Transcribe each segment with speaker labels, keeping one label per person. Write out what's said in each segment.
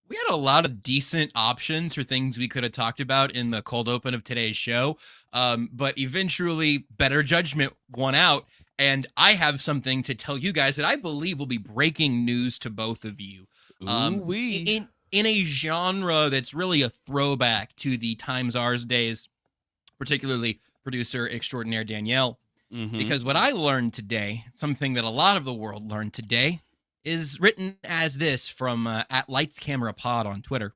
Speaker 1: We had a lot of decent options for things we could have talked about in the cold open of today's show, but eventually better judgment won out, and I have something to tell you guys that I believe will be breaking news to both of you.
Speaker 2: Ooh-wee.
Speaker 1: In a genre that's really a throwback to the Times Ours days, particularly producer extraordinaire Danielle, because what I learned today, something that a lot of the world learned today, is written as this from at Lights Camera Pod on Twitter.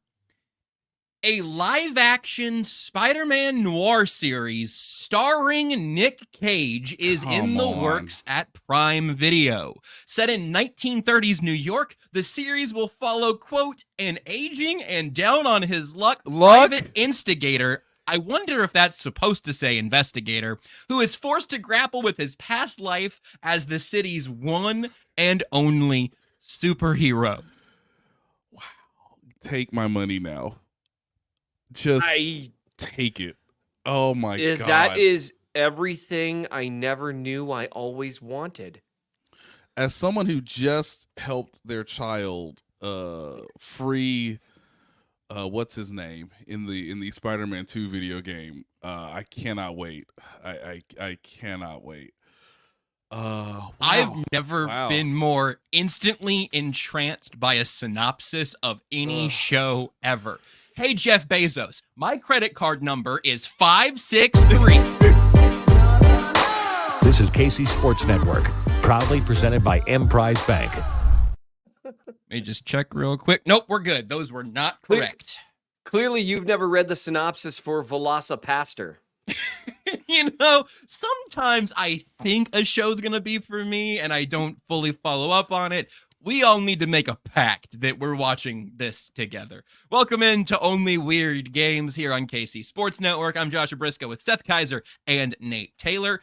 Speaker 1: A live-action Spider-Man noir series starring Nick Cage is in the works at Prime Video. Set in 1930s New York, the series will follow, quote, an aging and down on his luck private instigator. I wonder if that's supposed to say investigator, who is forced to grapple with his past life as the city's one and only superhero.
Speaker 2: Wow. Take my money now. Just take it. Oh my God.
Speaker 3: That is everything I never knew I always wanted.
Speaker 2: As someone who just helped their child free what's his name in the Spider-Man 2 video game, I cannot wait. I cannot wait. Wow.
Speaker 1: I've never been more instantly entranced by a synopsis of any show ever. Hey, Jeff Bezos, my credit card number is 563.
Speaker 4: This is KC Sports Network, proudly presented by Emprise Bank.
Speaker 1: Let me just check real quick. Nope, we're good. Those were not correct.
Speaker 3: Clearly, you've never read the synopsis for Velocipaster.
Speaker 1: You know, sometimes I think a show's going to be for me and I don't fully follow up on it. We all need to make a pact that we're watching this together. Welcome into Only Weird Games here on KC Sports Network. I'm Joshua Brisco with Seth Keysor and Nate Taylor.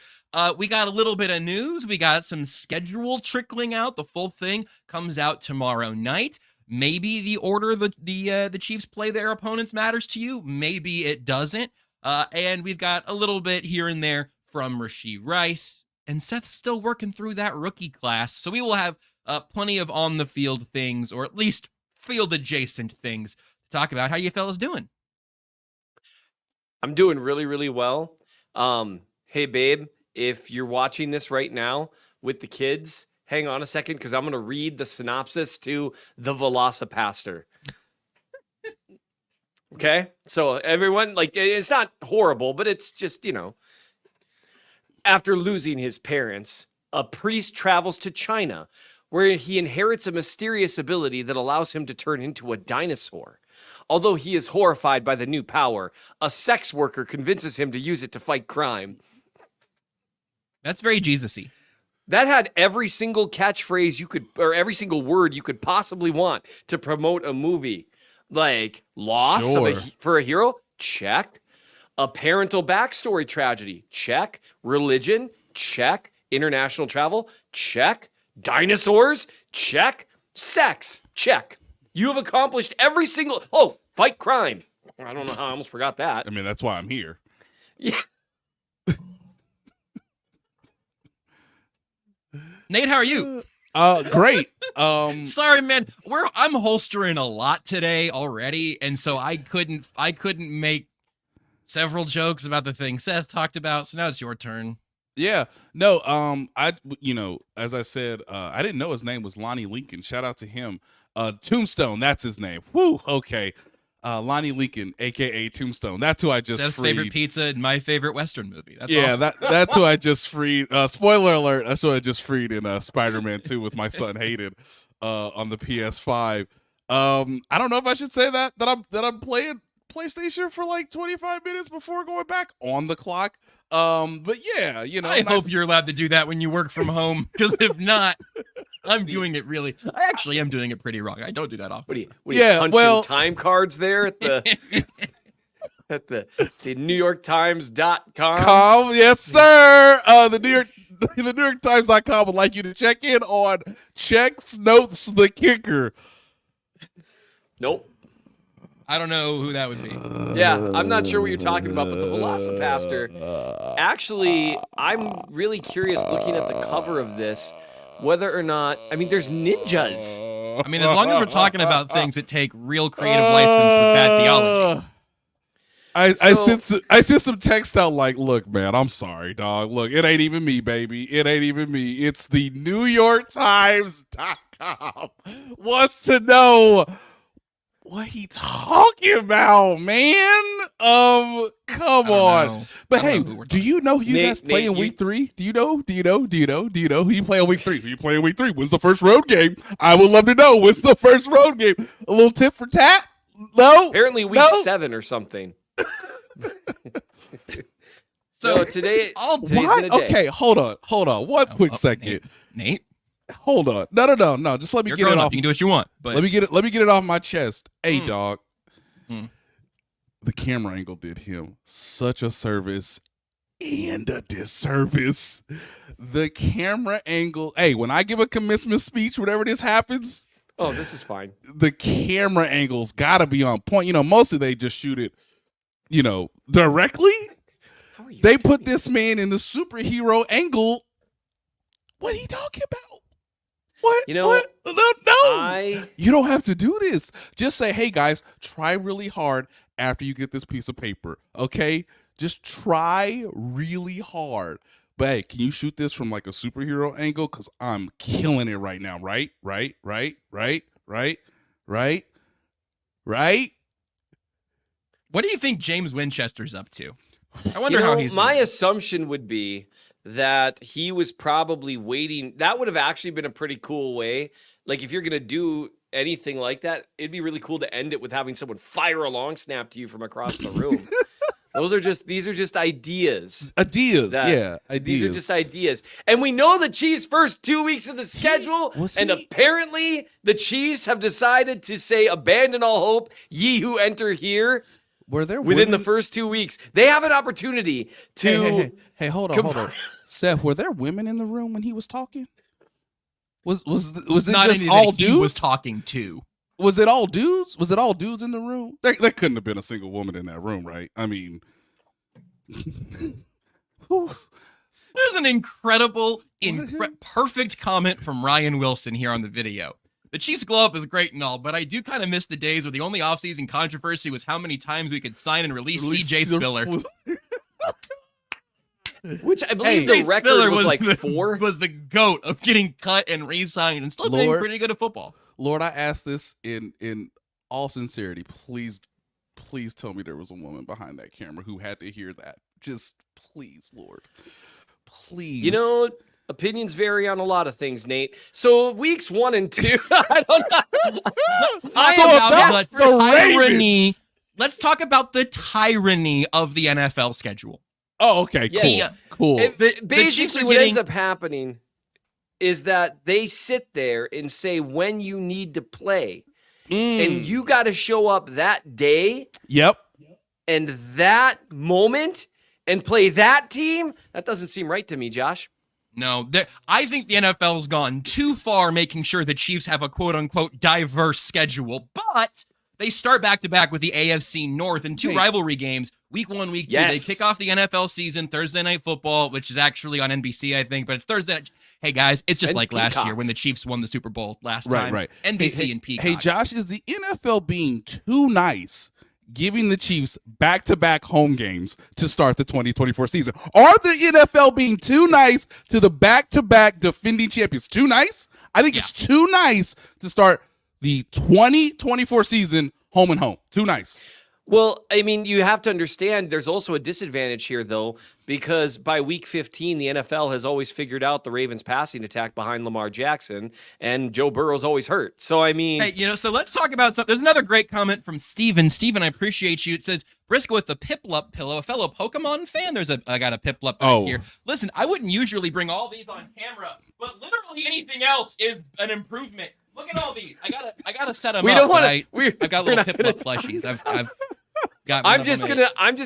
Speaker 1: We got a little bit of news. We got some schedule trickling out. The full thing comes out tomorrow night. Maybe the order the Chiefs play their opponents matters to you. Maybe it doesn't. And we've got a little bit here and there from Rashee Rice. And Seth's still working through that rookie class. So we will have plenty of on-the-field things, or at least field-adjacent things, to talk about. How you fellas doing?
Speaker 3: I'm doing really, really well. Hey, babe, if you're watching this right now with the kids, hang on a second, because I'm going to read the synopsis to The Velocipaster. Okay? So everyone, like, it's not horrible, but it's just, you know. After losing his parents, a priest travels to China, where he inherits a mysterious ability that allows him to turn into a dinosaur. Although he is horrified by the new power, a sex worker convinces him to use it to fight crime.
Speaker 1: That's very Jesus-y.
Speaker 3: That had every single catchphrase you could, or every single word you could possibly want to promote a movie. Like, loss for a hero? Check. A parental backstory tragedy? Check. Religion? Check. International travel? Check. Dinosaurs? Check. Sex? Check. You have accomplished every single... Oh, fight crime. I don't know how I almost forgot that.
Speaker 2: I mean, that's why I'm here.
Speaker 3: Yeah.
Speaker 1: Nate, how are you?
Speaker 2: Great.
Speaker 1: Sorry, man. I'm holstering a lot today already, and so I couldn't make several jokes about the thing Seth talked about. So now it's your turn.
Speaker 2: Yeah. No, as I said, I didn't know his name was Lonnie Lincoln. Shout out to him. Tombstone, that's his name. Woo, okay. Lonnie Lincoln, aka Tombstone. That's who I just
Speaker 1: Seth's
Speaker 2: freed.
Speaker 1: favorite pizza and my favorite Western movie. That's
Speaker 2: yeah,
Speaker 1: awesome.
Speaker 2: that's who I just freed. Spoiler alert, that's who I just freed in Spider-Man 2 with my son Hayden on the PS5. I don't know if I should say that I'm playing PlayStation for like 25 minutes before going back on the clock. But yeah, you know,
Speaker 1: I hope you're allowed to do that when you work from home, because if not, I'm doing it really. I actually am doing it pretty wrong. I don't do that often.
Speaker 3: What are you punching time cards there at the at the New York Times.com?
Speaker 2: Yes, sir. The New York Times.com would like you to check in on Checks Notes the Kicker.
Speaker 3: Nope.
Speaker 1: I don't know who that would be.
Speaker 3: Yeah, I'm not sure what you're talking about, but the Velocipaster. Actually, I'm really curious looking at the cover of this, whether or not, I mean, there's ninjas.
Speaker 1: I mean, as long as we're talking about things that take real creative license with bad theology.
Speaker 2: I sent some text out like, look, man, I'm sorry, dog. Look, it ain't even me, baby. It ain't even me. It's the New York Times.com wants to know what he talking about, man. Come on. But hey, do you know who you guys play in week 3? Do you know who you play on week 3? Who you play in week 3? When's the first road game? I would love to know. When's the first road game? A little tip for tat? No.
Speaker 3: Apparently week 7 or something.
Speaker 1: So
Speaker 3: today's
Speaker 2: what?
Speaker 3: been a day.
Speaker 2: Okay, hold on. One quick second.
Speaker 1: Nate?
Speaker 2: Hold on. No. Just let me get it off.
Speaker 1: You can do what you want, but
Speaker 2: let me get it off my chest. Hey, dog. The camera angle did him such a service and a disservice. The camera angle. Hey, when I give a commencement speech, whatever this happens.
Speaker 3: Oh, this is fine.
Speaker 2: The camera angles gotta be on point. You know, mostly they just shoot it, directly. They put this man in the superhero angle. What are you talking about? What? What? No. You don't have to do this. Just say, hey, guys, try really hard after you get this piece of paper, okay? Just try really hard. But, hey, can you shoot this from, like, a superhero angle? Because I'm killing it right now, right?
Speaker 1: What do you think James Winchester's up to? I wonder how he's
Speaker 3: my assumption would be that he was probably waiting. That would have actually been a pretty cool way. Like, if you're going to do anything like that, it'd be really cool to end it with having someone fire a long snap to you from across the room. These are just ideas.
Speaker 2: Ideas.
Speaker 3: These are just ideas. And we know the Chiefs' first 2 weeks of the schedule, apparently the Chiefs have decided to say, abandon all hope, ye who enter here.
Speaker 2: Were there
Speaker 3: within the first 2 weeks? They have an opportunity to.
Speaker 2: Hey, hold on. Seth, were there women in the room when he was talking? Was it
Speaker 1: not
Speaker 2: just all dudes?
Speaker 1: He was talking to.
Speaker 2: Was it all dudes? Was it all dudes in the room? There couldn't have been a single woman in that room, right? I mean,
Speaker 1: there's an incredible, perfect comment from Ryan Wilson here on the video. The Chiefs glow up is great and all, but I do kind of miss the days where the only offseason controversy was how many times we could sign and release CJ Spiller.
Speaker 3: Which I believe the record was like 4.
Speaker 1: Was the GOAT of getting cut and re-signed and still being pretty good at football.
Speaker 2: Lord, I ask this in all sincerity. Please tell me there was a woman behind that camera who had to hear that. Just please, Lord. Please.
Speaker 3: Opinions vary on a lot of things, Nate. So weeks 1 and 2, I don't know.
Speaker 1: Let's talk about the tyranny of the NFL schedule.
Speaker 2: Oh, okay, cool.
Speaker 3: Basically, what ends up happening is that they sit there and say when you need to play, and you got to show up that day.
Speaker 2: Yep.
Speaker 3: And that moment and play that team. That doesn't seem right to me, Josh.
Speaker 1: No, I think the NFL's gone too far making sure the Chiefs have a quote-unquote diverse schedule, but they start back-to-back with the AFC North in 2 rivalry games, week 1, week 2.
Speaker 3: Yes.
Speaker 1: They kick off the NFL season, Thursday Night Football, which is actually on NBC, I think, but it's Thursday. Hey, guys, it's just like last year when the Chiefs won the Super Bowl last time.
Speaker 2: Right.
Speaker 1: NBC and Peacock.
Speaker 2: Hey, Josh, is the NFL being too nice giving the Chiefs back-to-back home games to start the 2024 season? Are the NFL being too nice to the back-to-back defending champions? Too nice? I think it's too nice to start the 2024 season home and home. Too nice.
Speaker 3: Well, I mean, you have to understand there's also a disadvantage here, though, because by week 15, the NFL has always figured out the Ravens' passing attack behind Lamar Jackson, and Joe Burrow's always hurt. So, I mean...
Speaker 1: Hey, so let's talk about something. There's another great comment from Steven. Steven, I appreciate you. It says, Brisco with the Piplup pillow, a fellow Pokemon fan. I got a Piplup back here. Listen, I wouldn't usually bring all these on camera, but literally anything else is an improvement. Look at all these. I gotta set them up. I've got little Piplup plushies. I've got.
Speaker 3: I'm just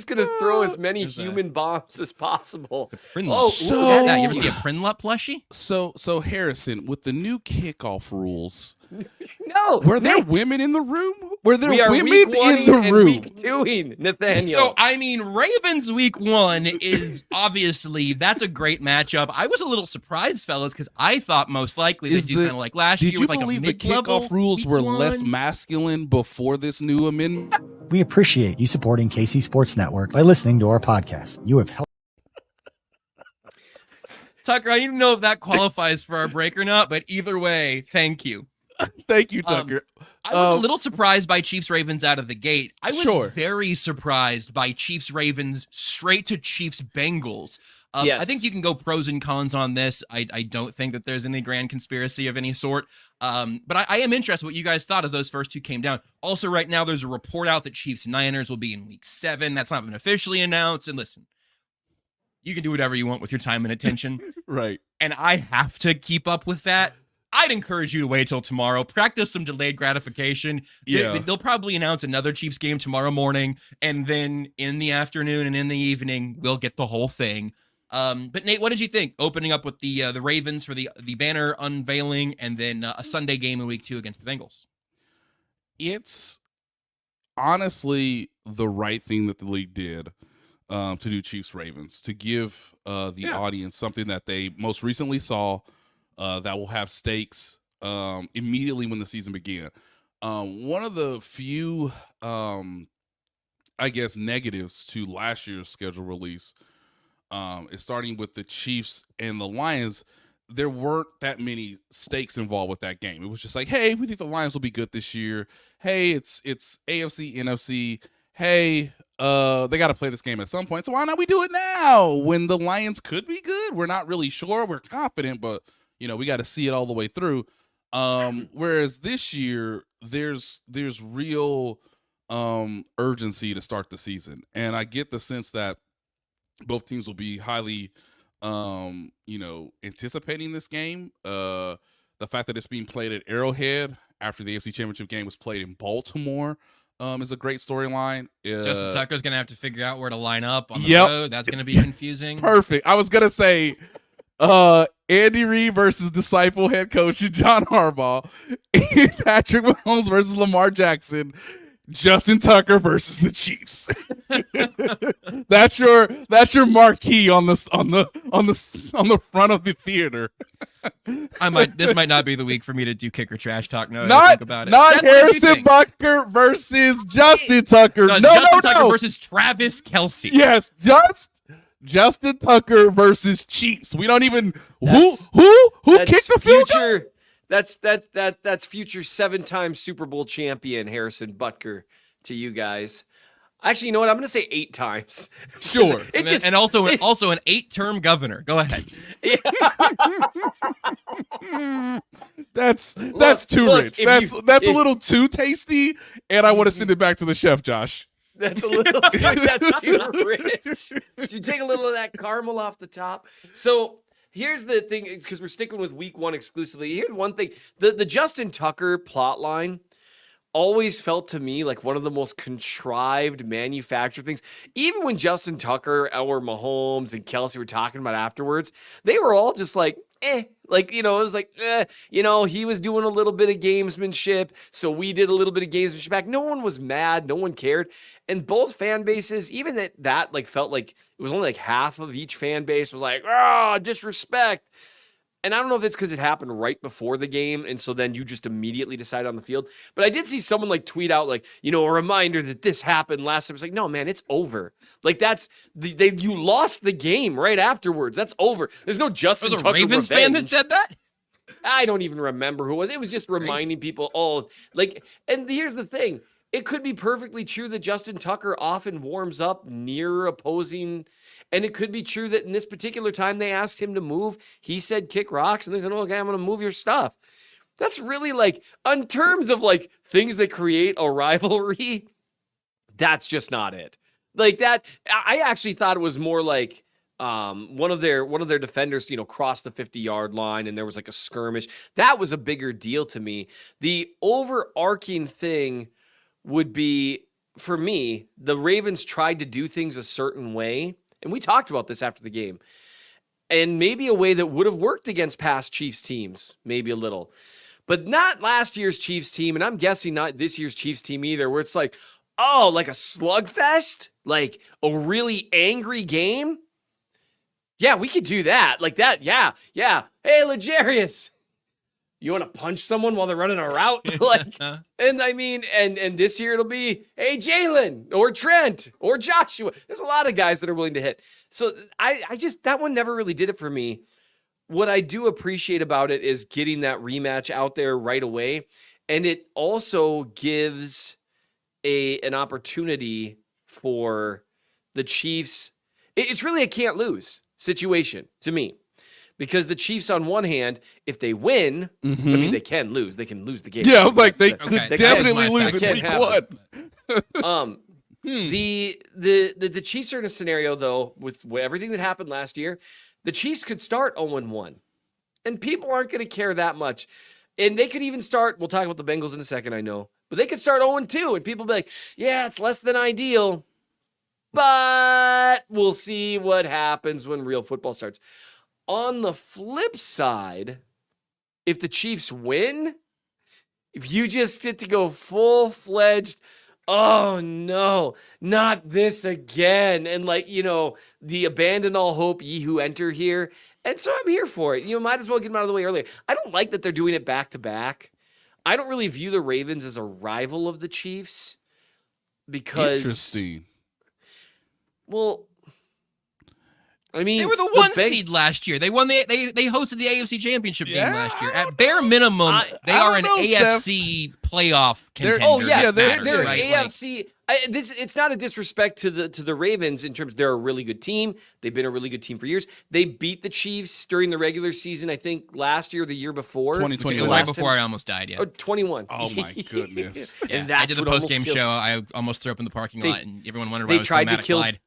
Speaker 3: gonna throw as many human bombs as possible.
Speaker 1: You ever see a Prinlup plushie?
Speaker 2: So Harrison, with the new kickoff rules,
Speaker 3: No.
Speaker 2: Were there
Speaker 3: Nate,
Speaker 2: women in the room? Were there
Speaker 3: we are
Speaker 2: women
Speaker 3: week
Speaker 2: in
Speaker 3: one
Speaker 2: the
Speaker 3: and
Speaker 2: room?
Speaker 3: week 2ing, Nathaniel.
Speaker 1: So, I mean, Ravens week 1 is obviously, that's a great matchup. I was a little surprised, fellas, because I thought most likely they'd do kind of like last year
Speaker 2: Did you
Speaker 1: with like
Speaker 2: believe
Speaker 1: a
Speaker 2: the
Speaker 1: mid-level
Speaker 2: kickoff rules
Speaker 1: week
Speaker 2: were
Speaker 1: 1?
Speaker 2: less masculine before this new amendment?
Speaker 5: We appreciate you supporting KC Sports Network by listening to our podcast. You have helped.
Speaker 1: Tucker, I don't even know if that qualifies for our break or not, but either way, thank you.
Speaker 2: Thank you, Tucker.
Speaker 1: I was a little surprised by Chiefs-Ravens out of the gate. I was
Speaker 2: Sure.
Speaker 1: very surprised by Chiefs-Ravens straight to Chiefs-Bengals.
Speaker 3: Yes.
Speaker 1: I think you can go pros and cons on this. I don't think that there's any grand conspiracy of any sort. But I am interested what you guys thought as those first two came down. Also, right now, there's a report out that Chiefs-Niners will be in week 7. That's not been officially announced. And listen, you can do whatever you want with your time and attention.
Speaker 2: Right.
Speaker 1: And I have to keep up with that. I'd encourage you to wait till tomorrow. Practice some delayed gratification.
Speaker 2: Yeah.
Speaker 1: They'll probably announce another Chiefs game tomorrow morning, and then in the afternoon and in the evening, we'll get the whole thing. But Nate, what did you think? Opening up with the Ravens for the banner unveiling, and then a Sunday game in week 2 against the Bengals.
Speaker 2: It's honestly the right thing that the league did to do Chiefs-Ravens, to give the audience something that they most recently saw that will have stakes immediately when the season began. One of the few, I guess, negatives to last year's schedule release is starting with the Chiefs and the Lions. There weren't that many stakes involved with that game. It was just like, hey, we think the Lions will be good this year. Hey, it's AFC, NFC. Hey, they got to play this game at some point. So why not we do it now when the Lions could be good? We're not really sure. We're confident, but we got to see it all the way through. Whereas this year, there's real urgency to start the season, and I get the sense that both teams will be highly, anticipating this game. The fact that it's being played at Arrowhead after the AFC Championship game was played in Baltimore is a great storyline.
Speaker 1: Justin Tucker's going to have to figure out where to line up on the road. That's going to be confusing.
Speaker 2: Perfect. I was going to say Andy Reid versus disciple head coach John Harbaugh, Patrick Mahomes versus Lamar Jackson, Justin Tucker versus the Chiefs. That's your marquee on the front of the theater.
Speaker 1: This might not be the week for me to do kicker trash talk. No,
Speaker 2: not
Speaker 1: think about it.
Speaker 2: Not
Speaker 1: Seth, what did you
Speaker 2: Harrison
Speaker 1: think?
Speaker 2: Butker versus Justin Tucker.
Speaker 1: No,
Speaker 2: No,
Speaker 1: Justin Tucker
Speaker 2: no.
Speaker 1: versus Travis Kelce.
Speaker 2: Yes, Justin Tucker versus Chiefs. We don't even who
Speaker 3: That's
Speaker 2: kicked the field goal?
Speaker 3: future. That's future 7-time Super Bowl champion Harrison Butker to you guys. Actually, you know what? I'm going to say 8 times.
Speaker 2: Sure.
Speaker 1: And also an 8-term governor. Go ahead.
Speaker 2: That's too
Speaker 3: look,
Speaker 2: rich.
Speaker 3: if
Speaker 2: That's a little too tasty, and I want to send it back to the chef, Josh.
Speaker 3: That's a little that's too rich. You take a little of that caramel off the top. So here's the thing, because we're sticking with week 1 exclusively. Here's one thing. The Justin Tucker plot line always felt to me like one of the most contrived manufactured things. Even when Justin Tucker or Mahomes and Kelce were talking about afterwards, they were all just like, like, it was like, he was doing a little bit of gamesmanship, so we did a little bit of gamesmanship back. No one was mad. No one cared. And both fan bases, even that like felt like it was only like half of each fan base was like, disrespect. And I don't know if it's because it happened right before the game, and so then you just immediately decide on the field. But I did see someone like tweet out like, a reminder that this happened last time. It's like, no, man, it's over. Like you lost the game right afterwards. That's over. There's no Justin
Speaker 1: Was a
Speaker 3: Tucker
Speaker 1: Ravens
Speaker 3: revenge.
Speaker 1: fan that said that?
Speaker 3: I don't even remember who it was. It was just reminding people, and here's the thing. It could be perfectly true that Justin Tucker often warms up near opposing, and it could be true that in this particular time they asked him to move. He said kick rocks, and they said, okay, I'm going to move your stuff. That's really like, in terms of like things that create a rivalry, that's just not it. Like that, I actually thought it was more like one of their defenders, crossed the 50-yard line, and there was like a skirmish. That was a bigger deal to me. The overarching thing would be, for me, the Ravens tried to do things a certain way, and we talked about this after the game, and maybe a way that would have worked against past Chiefs teams, maybe a little. but not last year's Chiefs team, and I'm guessing not this year's Chiefs team either, where it's like, oh, like a slugfest, like a really angry game. Yeah, we could do that. Like that. Yeah. Hey, Legarius, you want to punch someone while they're running a route? Like, and I mean, and this year it'll be, hey, Jalen or Trent or Joshua. There's a lot of guys that are willing to hit. So I just, that one never really did it for me. What I do appreciate about it is getting that rematch out there right away. And it also gives an opportunity for the Chiefs. It's really a can't lose situation to me, because the Chiefs, on one hand, if they win, I mean, they can lose. They can lose the game.
Speaker 2: Yeah, I was like, they
Speaker 1: Okay,
Speaker 2: could definitely
Speaker 1: that
Speaker 2: lose
Speaker 1: can
Speaker 2: in week
Speaker 3: happen.
Speaker 2: 1.
Speaker 3: The Chiefs are in a scenario, though, with everything that happened last year. The Chiefs could start 0-1, and people aren't going to care that much. And they could even start, we'll talk about the Bengals in a second, I know, but they could start 0-2, and people be like, yeah, it's less than ideal, but we'll see what happens when real football starts. On the flip side, if the Chiefs win, if you just get to go full-fledged, oh no, not this again, and like, the abandon all hope, ye who enter here. And so I'm here for it. Might as well get them out of the way earlier. I don't like that they're doing it back-to-back. I don't really view the Ravens as a rival of the Chiefs because...
Speaker 2: Interesting.
Speaker 3: Well, I mean...
Speaker 1: They were the one seed last year. They won they hosted the AFC Championship game last year. At bare minimum, they are an AFC playoff contender.
Speaker 3: Oh yeah,
Speaker 1: they're
Speaker 3: right? AFC. It's not a disrespect to the Ravens in terms they're a really good team. They've been a really good team for years. They beat the Chiefs during the regular season, I think last year or the year before.
Speaker 2: 2021.
Speaker 1: It was right before I almost died, yeah.
Speaker 3: Oh, 21.
Speaker 2: Oh my goodness.
Speaker 3: And
Speaker 1: I did the post-game
Speaker 3: killed.
Speaker 1: show. I almost threw up in the parking lot, and everyone wondered why I was so
Speaker 3: tried
Speaker 1: mad
Speaker 3: to
Speaker 1: at
Speaker 3: kill
Speaker 1: Clyde.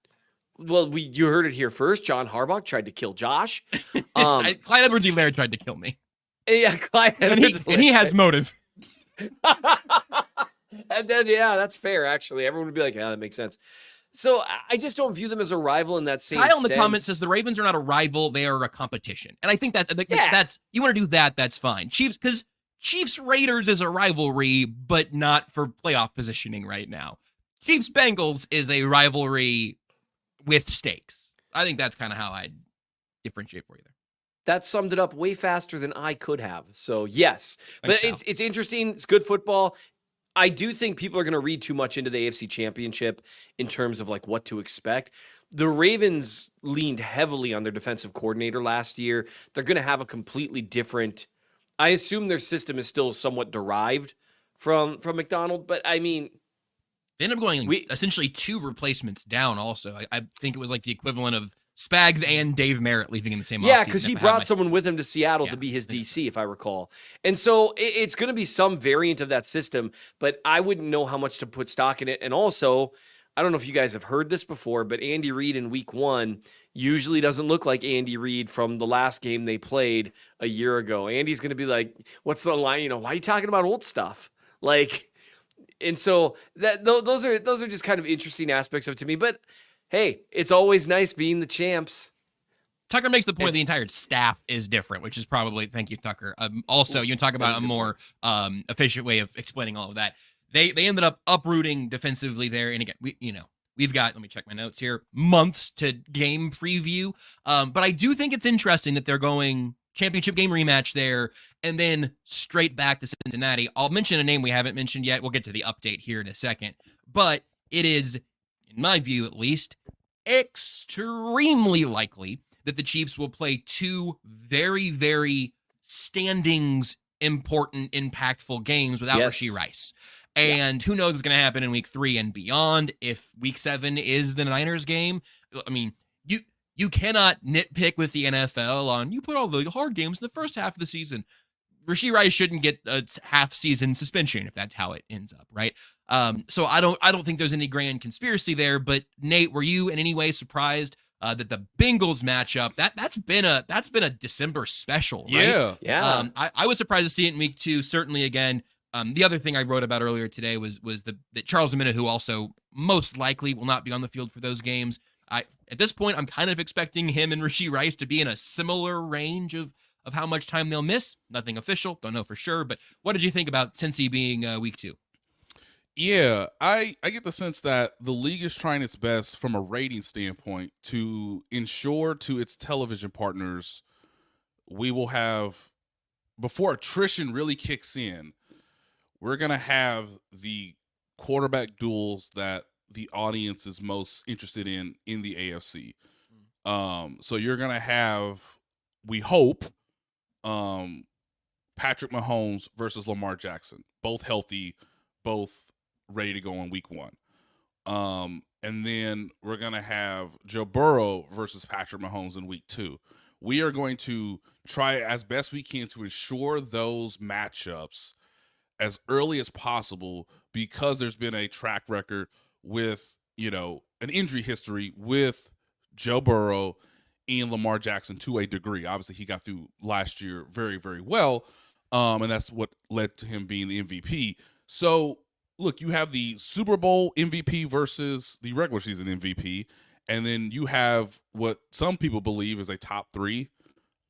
Speaker 3: Well, you heard it here first. John Harbaugh tried to kill Josh.
Speaker 1: Clyde Edwards-Helaire tried to kill me.
Speaker 3: Yeah, Clyde Edwards.
Speaker 1: And he has motive.
Speaker 3: And then, that's fair, actually. Everyone would be like, yeah, that makes sense. So I just don't view them as a rival in that same
Speaker 1: Kyle in the
Speaker 3: sense.
Speaker 1: comments says the Ravens are not a rival, they are a competition. And I think that's, you want to do that, that's fine. Because Chiefs Raiders is a rivalry, but not for playoff positioning right now. Chiefs Bengals is a rivalry with stakes. I think that's kind of how I differentiate for you there.
Speaker 3: That summed it up way faster than I could have. So yes,
Speaker 1: Thanks,
Speaker 3: but it's interesting. It's good football. I do think people are going to read too much into the AFC Championship in terms of like what to expect. The Ravens leaned heavily on their defensive coordinator last year. They're going to have a completely different. I assume their system is still somewhat derived from McDonald, but I mean,
Speaker 1: they ended up going essentially 2 replacements down. Also, I think it was like the equivalent of Spags and Dave Merritt leaving in the same offseason.
Speaker 3: Yeah, because he brought someone with him to Seattle to be his DC, if I recall. And so it's going to be some variant of that system, but I wouldn't know how much to put stock in it. And also, I don't know if you guys have heard this before, but Andy Reid in week 1 usually doesn't look like Andy Reid from the last game they played a year ago. Andy's going to be like, what's the line? Why are you talking about old stuff? Like, and so those are just kind of interesting aspects of it to me. But hey, it's always nice being the champs.
Speaker 1: Tucker makes the point the entire staff is different, which is probably, thank you, Tucker. Also, you can talk about a more efficient way of explaining all of that. They ended up uprooting defensively there. And again, we've got, let me check my notes here, months to game preview. But I do think it's interesting that they're going championship game rematch there and then straight back to Cincinnati. I'll mention a name we haven't mentioned yet. We'll get to the update here in a second. But it is, in my view at least, extremely likely that the Chiefs will play 2 very, very standings important, impactful games without Rashee Rice. And who knows what's going to happen in week 3 and beyond. If week 7 is the Niners game, I mean, you cannot nitpick with the NFL on you put all the hard games in the first half of the season. Rashee Rice shouldn't get a half-season suspension if that's how it ends up, right? So I don't think there's any grand conspiracy there. But Nate, were you in any way surprised that the Bengals matchup that's been a December special, right?
Speaker 3: Yeah.
Speaker 1: I was surprised to see it in week 2. Certainly, again, the other thing I wrote about earlier today was that Charles Omenihu, who also most likely will not be on the field for those games. At this point, I'm kind of expecting him and Rashee Rice to be in a similar range of of how much time they'll miss. Nothing official. Don't know for sure. But what did you think about Cincy being week 2?
Speaker 2: Yeah, I get the sense that the league is trying its best from a rating standpoint to ensure to its television partners we will have, before attrition really kicks in, we're going to have the quarterback duels that the audience is most interested in the AFC. So you're going to have, we hope, Patrick Mahomes versus Lamar Jackson, both healthy, both ready to go in week 1. And then we're going to have Joe Burrow versus Patrick Mahomes in week 2. We are going to try as best we can to ensure those matchups as early as possible, because there's been a track record with, an injury history with Joe Burrow and Lamar Jackson to a degree. Obviously, he got through last year very, very well, and that's what led to him being the MVP. So, look, you have the Super Bowl MVP versus the regular season MVP, and then you have what some people believe is a top 3,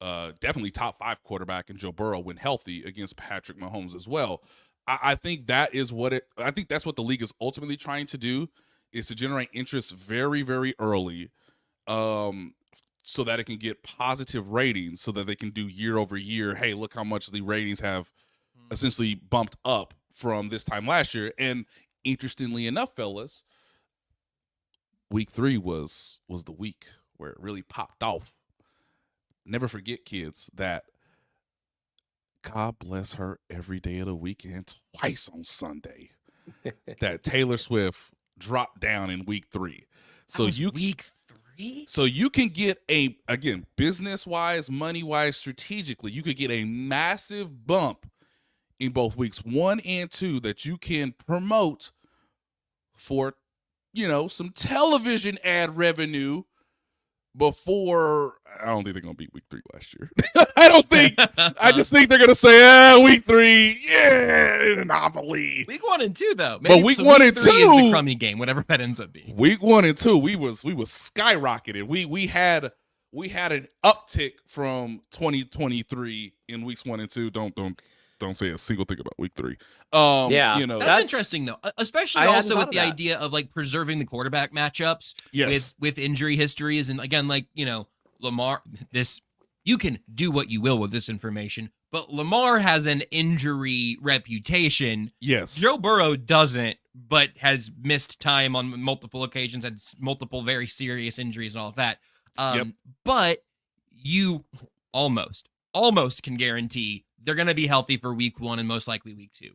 Speaker 2: definitely top 5 quarterback in Joe Burrow when healthy against Patrick Mahomes as well. I think that is I think that's what the league is ultimately trying to do, is to generate interest very, very early, so that it can get positive ratings, so that they can do year over year. Hey, look how much the ratings have essentially bumped up from this time last year. And interestingly enough, fellas, week 3 was the week where it really popped off. Never forget, kids, that God bless her every day of the weekend, twice on Sunday, that Taylor Swift dropped down in week 3. So
Speaker 1: week 3?
Speaker 2: So you can get again, business-wise, money-wise, strategically, you could get a massive bump in both weeks 1 and 2 that you can promote for, some television ad revenue before. I don't think they're going to beat week 3 last year. I just think they're going to say, week 3, an anomaly.
Speaker 1: Week 1 and 2, though. Maybe,
Speaker 2: but week 1 and 2
Speaker 1: is the crummy game, whatever that ends up being.
Speaker 2: Week 1 and 2, we was skyrocketed. We had an uptick from 2023 in weeks 1 and 2. Don't say a single thing about week 3.
Speaker 1: That's interesting though, especially also with the idea of like preserving the quarterback matchups with injury histories. And again, Lamar, you can do what you will with this information, but Lamar has an injury reputation.
Speaker 2: Yes.
Speaker 1: Joe Burrow doesn't, but has missed time on multiple occasions, had multiple very serious injuries and all of that. But you almost can guarantee they're going to be healthy for week 1 and most likely week 2.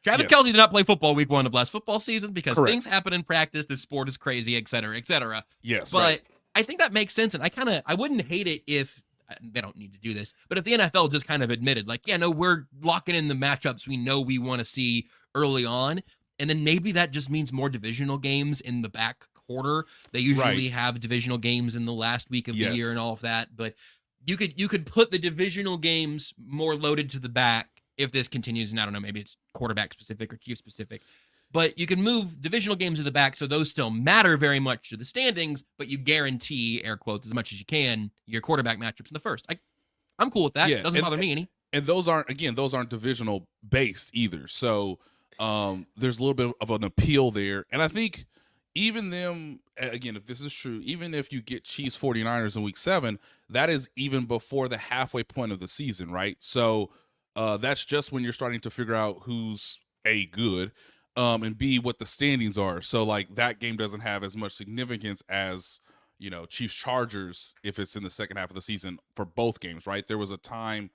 Speaker 1: Travis Kelce did not play football week 1 of last football season because things happen in practice. This sport is crazy, et cetera, et cetera.
Speaker 2: Yes.
Speaker 1: But I think that makes sense. And I wouldn't hate it if they don't need to do this, but if the NFL just kind of admitted we're locking in the matchups we know we want to see early on. And then maybe that just means more divisional games in the back quarter. They usually have divisional games in the last week of the year and all of that. But you could put the divisional games more loaded to the back if this continues. And I don't know, maybe it's quarterback specific or chief specific, but you can move divisional games to the back so those still matter very much to the standings, but you guarantee, air quotes, as much as you can, your quarterback matchups in the first. I'm cool with that. It doesn't bother me any.
Speaker 2: And those aren't divisional based either. So there's a little bit of an appeal there. And I think even them, again, if this is true, even if you get Chiefs 49ers in week 7, that is even before the halfway point of the season, right? So that's just when you're starting to figure out who's A, good, and B, what the standings are. So that game doesn't have as much significance as, Chiefs Chargers if it's in the second half of the season for both games, right? There was a time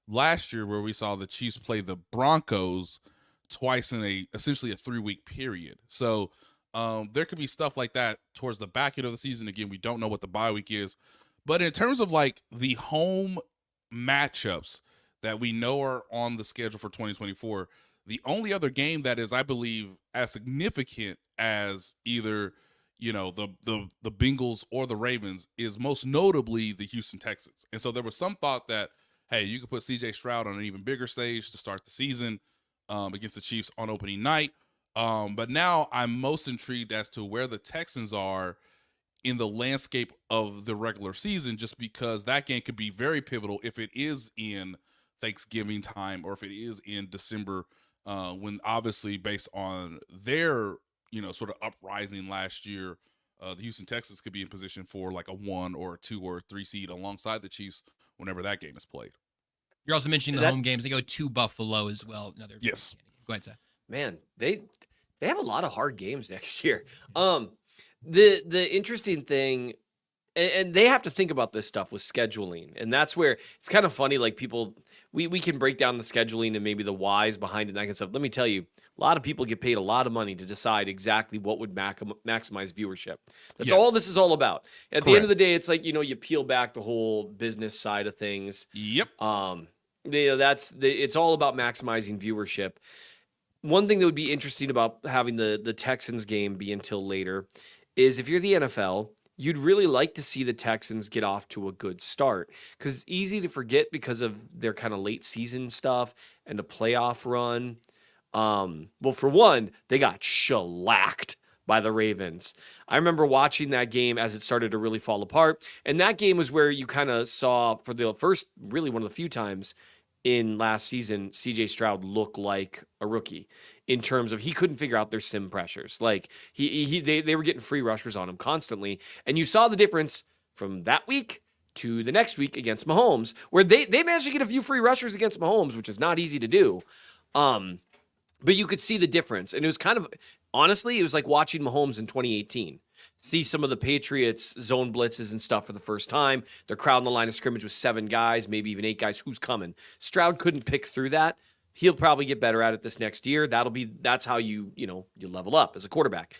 Speaker 2: last year where we saw the Chiefs play the Broncos twice in essentially a 3-week period. So there could be stuff like that towards the back end of the season. Again, we don't know what the bye week is. But in terms of the home matchups that we know are on the schedule for 2024, the only other game that is, I believe, as significant as either, the Bengals or the Ravens is most notably the Houston Texans. And so there was some thought that, hey, you could put CJ Stroud on an even bigger stage to start the season against the Chiefs on opening night. But now I'm most intrigued as to where the Texans are in the landscape of the regular season, just because that game could be very pivotal if it is in Thanksgiving time or if it is in December, when obviously based on their, sort of uprising last year, the Houston Texans could be in position for like a 1 or a 2 or a 3 seed alongside the Chiefs whenever that game is played.
Speaker 1: You're also mentioning the home games. They go to Buffalo as well.
Speaker 2: Yes.
Speaker 1: Go ahead, Seth.
Speaker 3: Man, they have a lot of hard games next year. The interesting thing, and they have to think about this stuff with scheduling, and that's where it's kind of funny. Like people, we can break down the scheduling and maybe the whys behind it and that kind of stuff. Let me tell you, a lot of people get paid a lot of money to decide exactly what would maximize viewership. That's all this is all about. At the end of the day, it's like, you peel back the whole business side of things.
Speaker 2: Yep.
Speaker 3: It's all about maximizing viewership. One thing that would be interesting about having the Texans game be until later is if you're the NFL, you'd really like to see the Texans get off to a good start, because it's easy to forget because of their kind of late season stuff and the playoff run. Well, for one, they got shellacked by the Ravens. I remember watching that game as it started to really fall apart. And that game was where you kind of saw, for the first, really one of the few times in last season, CJ Stroud look like a rookie in terms of he couldn't figure out their sim pressures. Like they were getting free rushers on him constantly. And you saw the difference from that week to the next week against Mahomes, where they managed to get a few free rushers against Mahomes, which is not easy to do. But you could see the difference. And it was kind of, honestly, it was like watching Mahomes in 2018. See some of the Patriots zone blitzes and stuff for the first time. They're crowding the line of scrimmage with 7 guys, maybe even 8 guys. Who's coming? Stroud couldn't pick through that. He'll probably get better at it this next year. That's how you level up as a quarterback.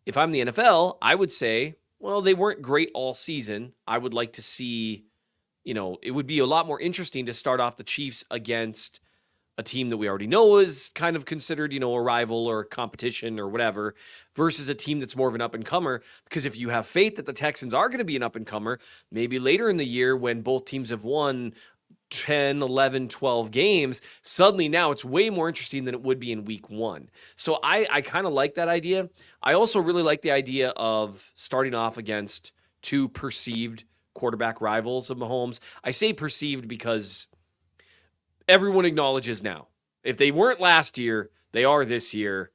Speaker 3: If I'm the NFL, I would say, well, they weren't great all season. I would like to see, it would be a lot more interesting to start off the Chiefs against a team that we already know is kind of considered, a rival or competition or whatever, versus a team that's more of an up-and-comer. Because if you have faith that the Texans are going to be an up-and-comer, maybe later in the year when both teams have won 10, 11, 12 games, suddenly now it's way more interesting than it would be in week 1. So I kind of like that idea. I also really like the idea of starting off against 2 perceived quarterback rivals of Mahomes. I say perceived because everyone acknowledges now, if they weren't last year, they are this year.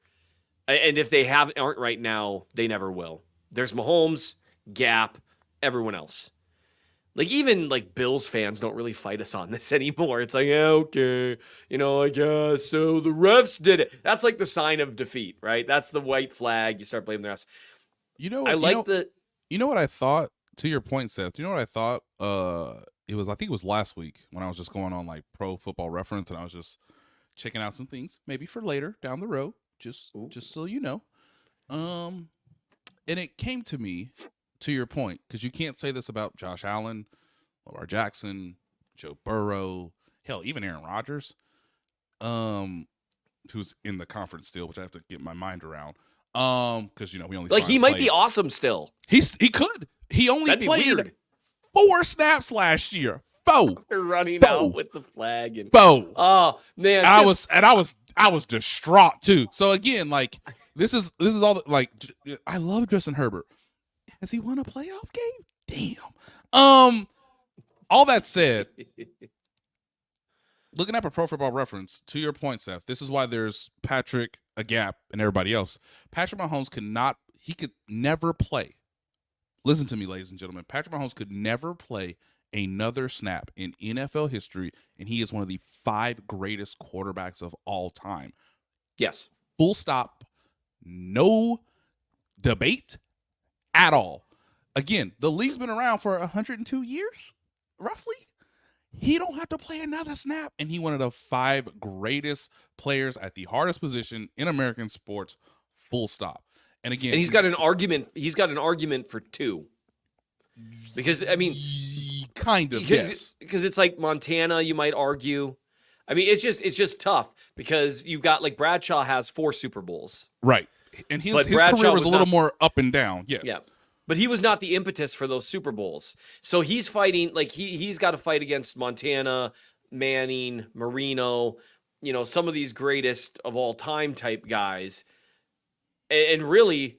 Speaker 3: And if they aren't right now, they never will. There's Mahomes, Gap, everyone else. Like even like Bills fans don't really fight us on this anymore. It's like, yeah, okay, I guess. So the refs did it. That's like the sign of defeat, right? That's the white flag. You start blaming the refs.
Speaker 2: You know what I thought, to your point, Seth? You know what I thought? I think it was last week when I was just going on like Pro Football Reference and I was just checking out some things maybe for later down the road, just so you know. And it came to me, to your point, because you can't say this about Josh Allen, Lamar Jackson, Joe Burrow, hell, even Aaron Rodgers, who's in the conference still, which I have to get my mind around. Because we only
Speaker 3: he might be awesome still.
Speaker 2: He could. He only played 4 snaps last year. 4.
Speaker 3: They're running out with the flag and
Speaker 2: 4.
Speaker 3: Oh man,
Speaker 2: I was distraught too. So again, like this is all like I love Justin Herbert. Has he won a playoff game? Damn. All that said, looking at a Pro Football Reference, to your point, Seth, this is why there's Patrick, a Gap, and everybody else. Patrick Mahomes could never play. Listen to me, ladies and gentlemen. Patrick Mahomes could never play another snap in NFL history, and he is one of the 5 greatest quarterbacks of all time.
Speaker 3: Yes.
Speaker 2: Full stop. No debate at all. Again, the league's been around for 102 years, roughly. He don't have to play another snap, and he one of the 5 greatest players at the hardest position in American sports. Full stop. And again,
Speaker 3: and he's got an argument. He's got an argument for 2, because I mean,
Speaker 2: kind of yes,
Speaker 3: because it's like Montana. You might argue. I mean, it's just tough because you've got like Bradshaw has 4 Super Bowls,
Speaker 2: right? And his career was a little more up and down. Yes,
Speaker 3: yeah. But he was not the impetus for those Super Bowls. So he's fighting, like he's got to fight against Montana, Manning, Marino, some of these greatest of all time type guys. And really,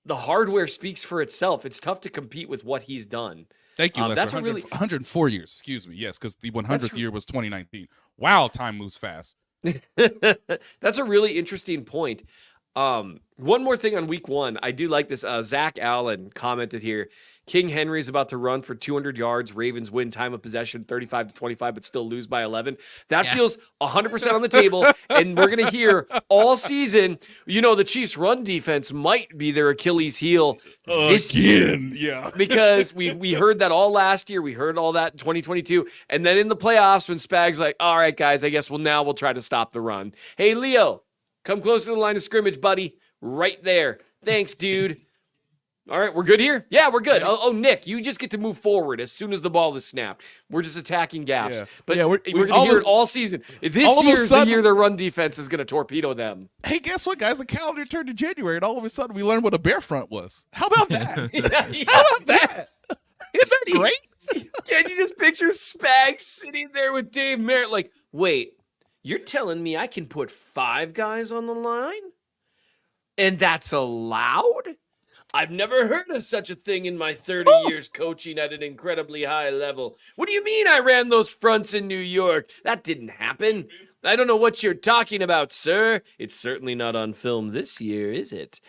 Speaker 3: the hardware speaks for itself. It's tough to compete with what he's done.
Speaker 2: Thank you, Lester.
Speaker 3: That's
Speaker 2: 104 years, excuse me. Yes, because the 100th year was 2019. Wow, time moves fast.
Speaker 3: That's a really interesting point. One more thing on week 1. I do like this. Zach Allen commented here. King Henry's about to run for 200 yards. Ravens win time of possession 35-25, but still lose by 11. That feels 100% on the table. And we're going to hear all season, the Chiefs' run defense might be their Achilles heel this year.
Speaker 2: Yeah.
Speaker 3: Because we heard that all last year. We heard all that in 2022. And then in the playoffs, when Spag's like, all right, guys, I guess we'll try to stop the run. Hey, Leo, come close to the line of scrimmage, buddy. Right there. Thanks, dude. All right, we're good here? Yeah, we're good. Oh, Nick, you just get to move forward as soon as the ball is snapped. We're just attacking gaps.
Speaker 2: Yeah.
Speaker 3: But
Speaker 2: Yeah,
Speaker 3: we're going to hear it all season. This year's the year their run defense is going to torpedo them.
Speaker 2: Hey, guess what, guys? The calendar turned to January, and all of a sudden we learned what a bear front was. How about that? How about that? Isn't that great?
Speaker 3: Can't you just picture Spag sitting there with Dave Merritt like, wait, you're telling me I can put 5 guys on the line? And that's allowed? I've never heard of such a thing in my 30 years coaching at an incredibly high level. What do you mean I ran those fronts in New York? That didn't happen. I don't know what you're talking about, sir. It's certainly not on film this year, is it?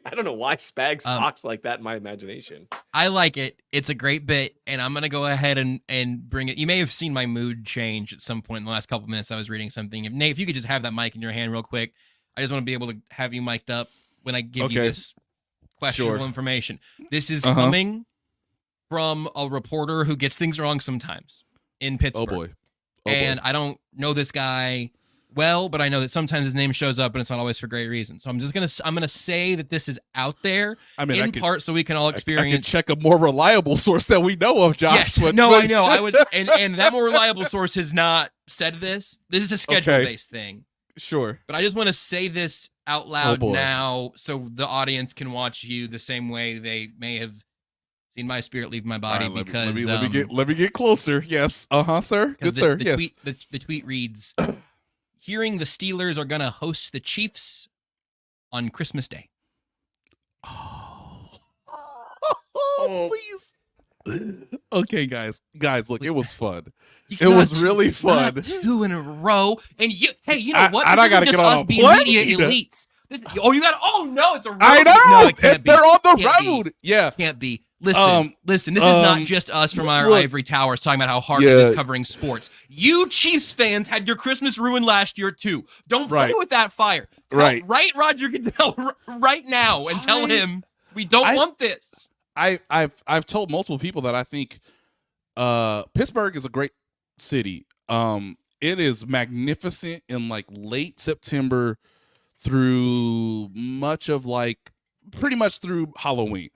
Speaker 3: I don't know why Spags talks like that in my imagination.
Speaker 1: I like it. It's a great bit, and I'm going to go ahead and bring it. You may have seen my mood change at some point in the last couple minutes. I was reading something. Nate, if you could just have that mic in your hand real quick. I just want to be able to have you mic'd up when I give you this questionable information. This is coming from a reporter who gets things wrong sometimes in Pittsburgh.
Speaker 2: Oh boy.
Speaker 1: And I don't know this guy well, but I know that sometimes his name shows up and it's not always for great reasons. So I'm gonna say that this is out there part so we can all experience.
Speaker 2: I can check a more reliable source that we know of, Josh.
Speaker 1: Yes, I know. I would, and that more reliable source has not said this. This is a schedule-based thing.
Speaker 2: Sure.
Speaker 1: But I just want to say this out loud now so the audience can watch you the same way they may have seen my spirit leave my body because
Speaker 2: let me get closer. Yes. Sir. Good sir. Yes.
Speaker 1: The tweet reads, hearing the Steelers are going to host the Chiefs on Christmas Day.
Speaker 2: Oh, please. Okay, guys, look, it was fun. It was really fun.
Speaker 1: 2 in a row, and you know what?
Speaker 2: I gotta get on a
Speaker 1: being
Speaker 2: plane.
Speaker 1: Media elites. It's a road.
Speaker 2: I know.
Speaker 1: No, it can't be.
Speaker 2: They're on the
Speaker 1: Can't
Speaker 2: road.
Speaker 1: Be.
Speaker 2: Yeah,
Speaker 1: can't be. Listen. This is not just us from our ivory towers talking about how hard it is covering sports. You Chiefs fans had your Christmas ruined last year too. Don't play with that fire. Write Roger Goodell right now and tell him we don't want this.
Speaker 2: I've told multiple people that I think Pittsburgh is a great city. It is magnificent in like late September through pretty much through Halloween.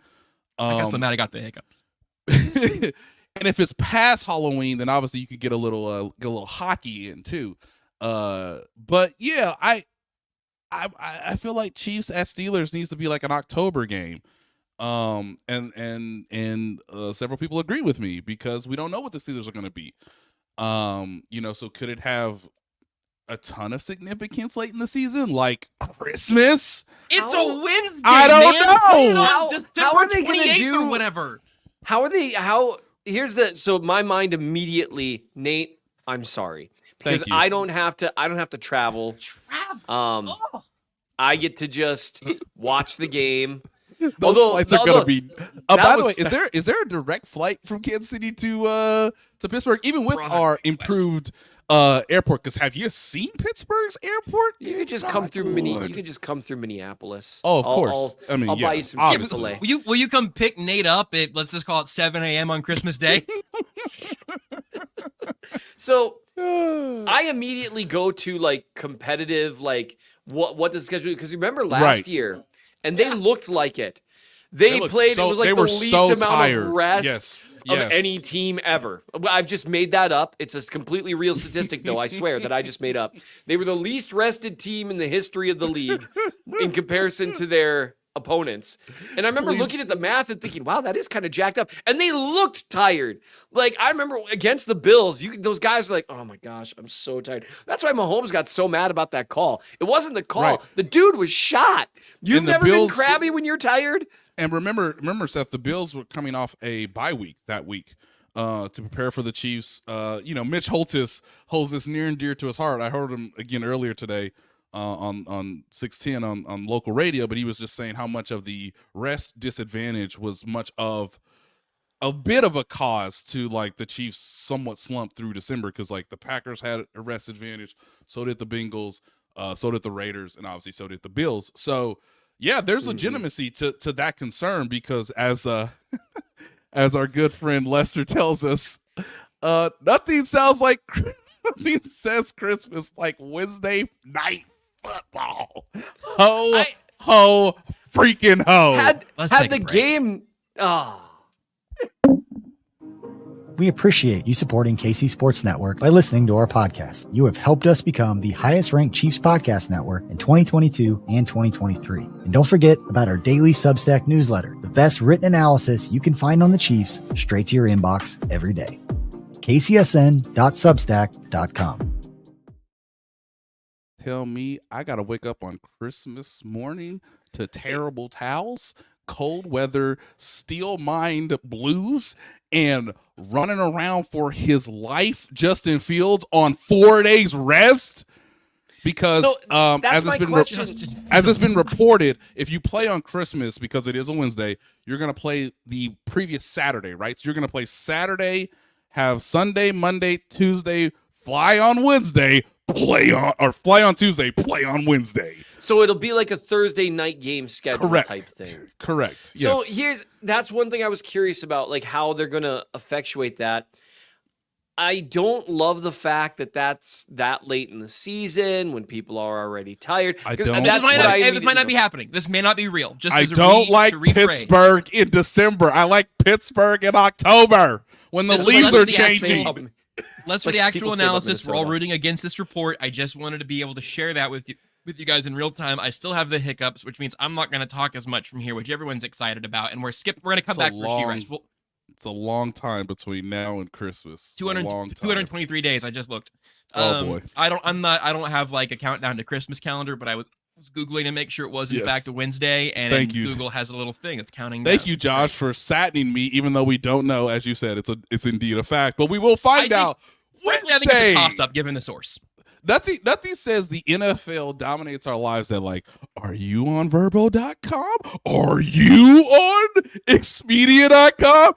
Speaker 1: I guess I'm mad I got the hiccups.
Speaker 2: And if it's past Halloween, then obviously you could get a little hockey in too. But yeah, I feel like Chiefs at Steelers needs to be like an October game. And several people agree with me because we don't know what the Steelers are going to be. So could it have a ton of significance late in the season, like Christmas?
Speaker 1: It's a Wednesday.
Speaker 2: I don't know.
Speaker 3: How are they going to do
Speaker 1: or whatever?
Speaker 3: So my mind immediately, Nate, I'm sorry because I don't have to travel. I get to just watch the game.
Speaker 2: Those flights are going to be. By the way, is there a direct flight from Kansas City to Pittsburgh, even with our improved airport? Because have you seen Pittsburgh's airport?
Speaker 3: You could just come through You could just come through Minneapolis.
Speaker 2: Oh, of course.
Speaker 3: I'll buy you some Chick-fil-A.
Speaker 1: Will you come pick Nate up at, let's just call it 7 a.m. on Christmas Day?
Speaker 3: So I immediately go to like competitive, like what the schedule, because remember last year. And they looked like it. They played. It was like the least amount of rest of any team ever. I've just made that up. It's a completely real statistic, though. I swear that I just made up. They were the least rested team in the history of the league in comparison to their opponents. And I remember looking at the math and thinking, wow, that is kind of jacked up. And they looked tired. Like, I remember against the Bills, those guys were like, oh my gosh, I'm so tired. That's why Mahomes got so mad about that call. It wasn't the call. Right. The dude was shot. You've never been crabby when you're tired?
Speaker 2: And remember, Seth, the Bills were coming off a bye week that week to prepare for the Chiefs. Mitch Holtis holds this near and dear to his heart. I heard him again earlier today on 610 on local radio, but he was just saying how much of the rest disadvantage was much of a bit of a cause to like the Chiefs somewhat slumped through December, because like the Packers had a rest advantage, so did the Bengals, so did the Raiders, and obviously so did the Bills. So yeah, there's legitimacy to that concern, because as as our good friend Lester tells us, nothing says Christmas like Wednesday night football. Ho, freaking ho.
Speaker 3: Had the game.
Speaker 5: We appreciate you supporting KC Sports Network by listening to our podcast. You have helped us become the highest-ranked Chiefs podcast network in 2022 and 2023. And don't forget about our daily Substack newsletter, the best written analysis you can find on the Chiefs straight to your inbox every day. kcsn.substack.com.
Speaker 2: Tell me I got to wake up on Christmas morning to terrible towels, cold weather, steel mind blues, and running around for his life, Justin Fields, on 4 days rest? Because as it's been reported, if you play on Christmas, because it is a Wednesday, you're going to play the previous Saturday, right? So you're going to play Saturday, have Sunday, Monday, Tuesday, fly on Wednesday, fly on Tuesday, play on Wednesday.
Speaker 3: So it'll be like a Thursday night game schedule type thing.
Speaker 2: Correct.
Speaker 3: So
Speaker 2: yes.
Speaker 3: That's one thing I was curious about, like how they're going to effectuate that. I don't love the fact that that's that late in the season when people are already tired.
Speaker 2: I don't.
Speaker 1: This might not be happening. This may not be real.
Speaker 2: I don't like Pittsburgh in December. I like Pittsburgh in October when the leaves are changing.
Speaker 1: Less for the actual analysis. We're all rooting against this report. I just wanted to be able to share that with you guys in real time. I still have the hiccups, which means I'm not going to talk as much from here, which everyone's excited about. And we're going to come back for Rashee Rice.
Speaker 2: It's a long time between now and Christmas.
Speaker 1: 223 days. I just looked.
Speaker 2: Oh boy.
Speaker 1: I don't have like a countdown to Christmas calendar, but I was Googling to make sure it was in fact a Wednesday, and Google has a little thing. It's counting down.
Speaker 2: Thank you, Josh, for satting me, even though we don't know, as you said, it's indeed a fact, but we will find out.
Speaker 1: Frankly, I think it's a toss-up given the source.
Speaker 2: Nothing says the NFL dominates our lives that like, are you on Verbo.com? Are you on Expedia.com?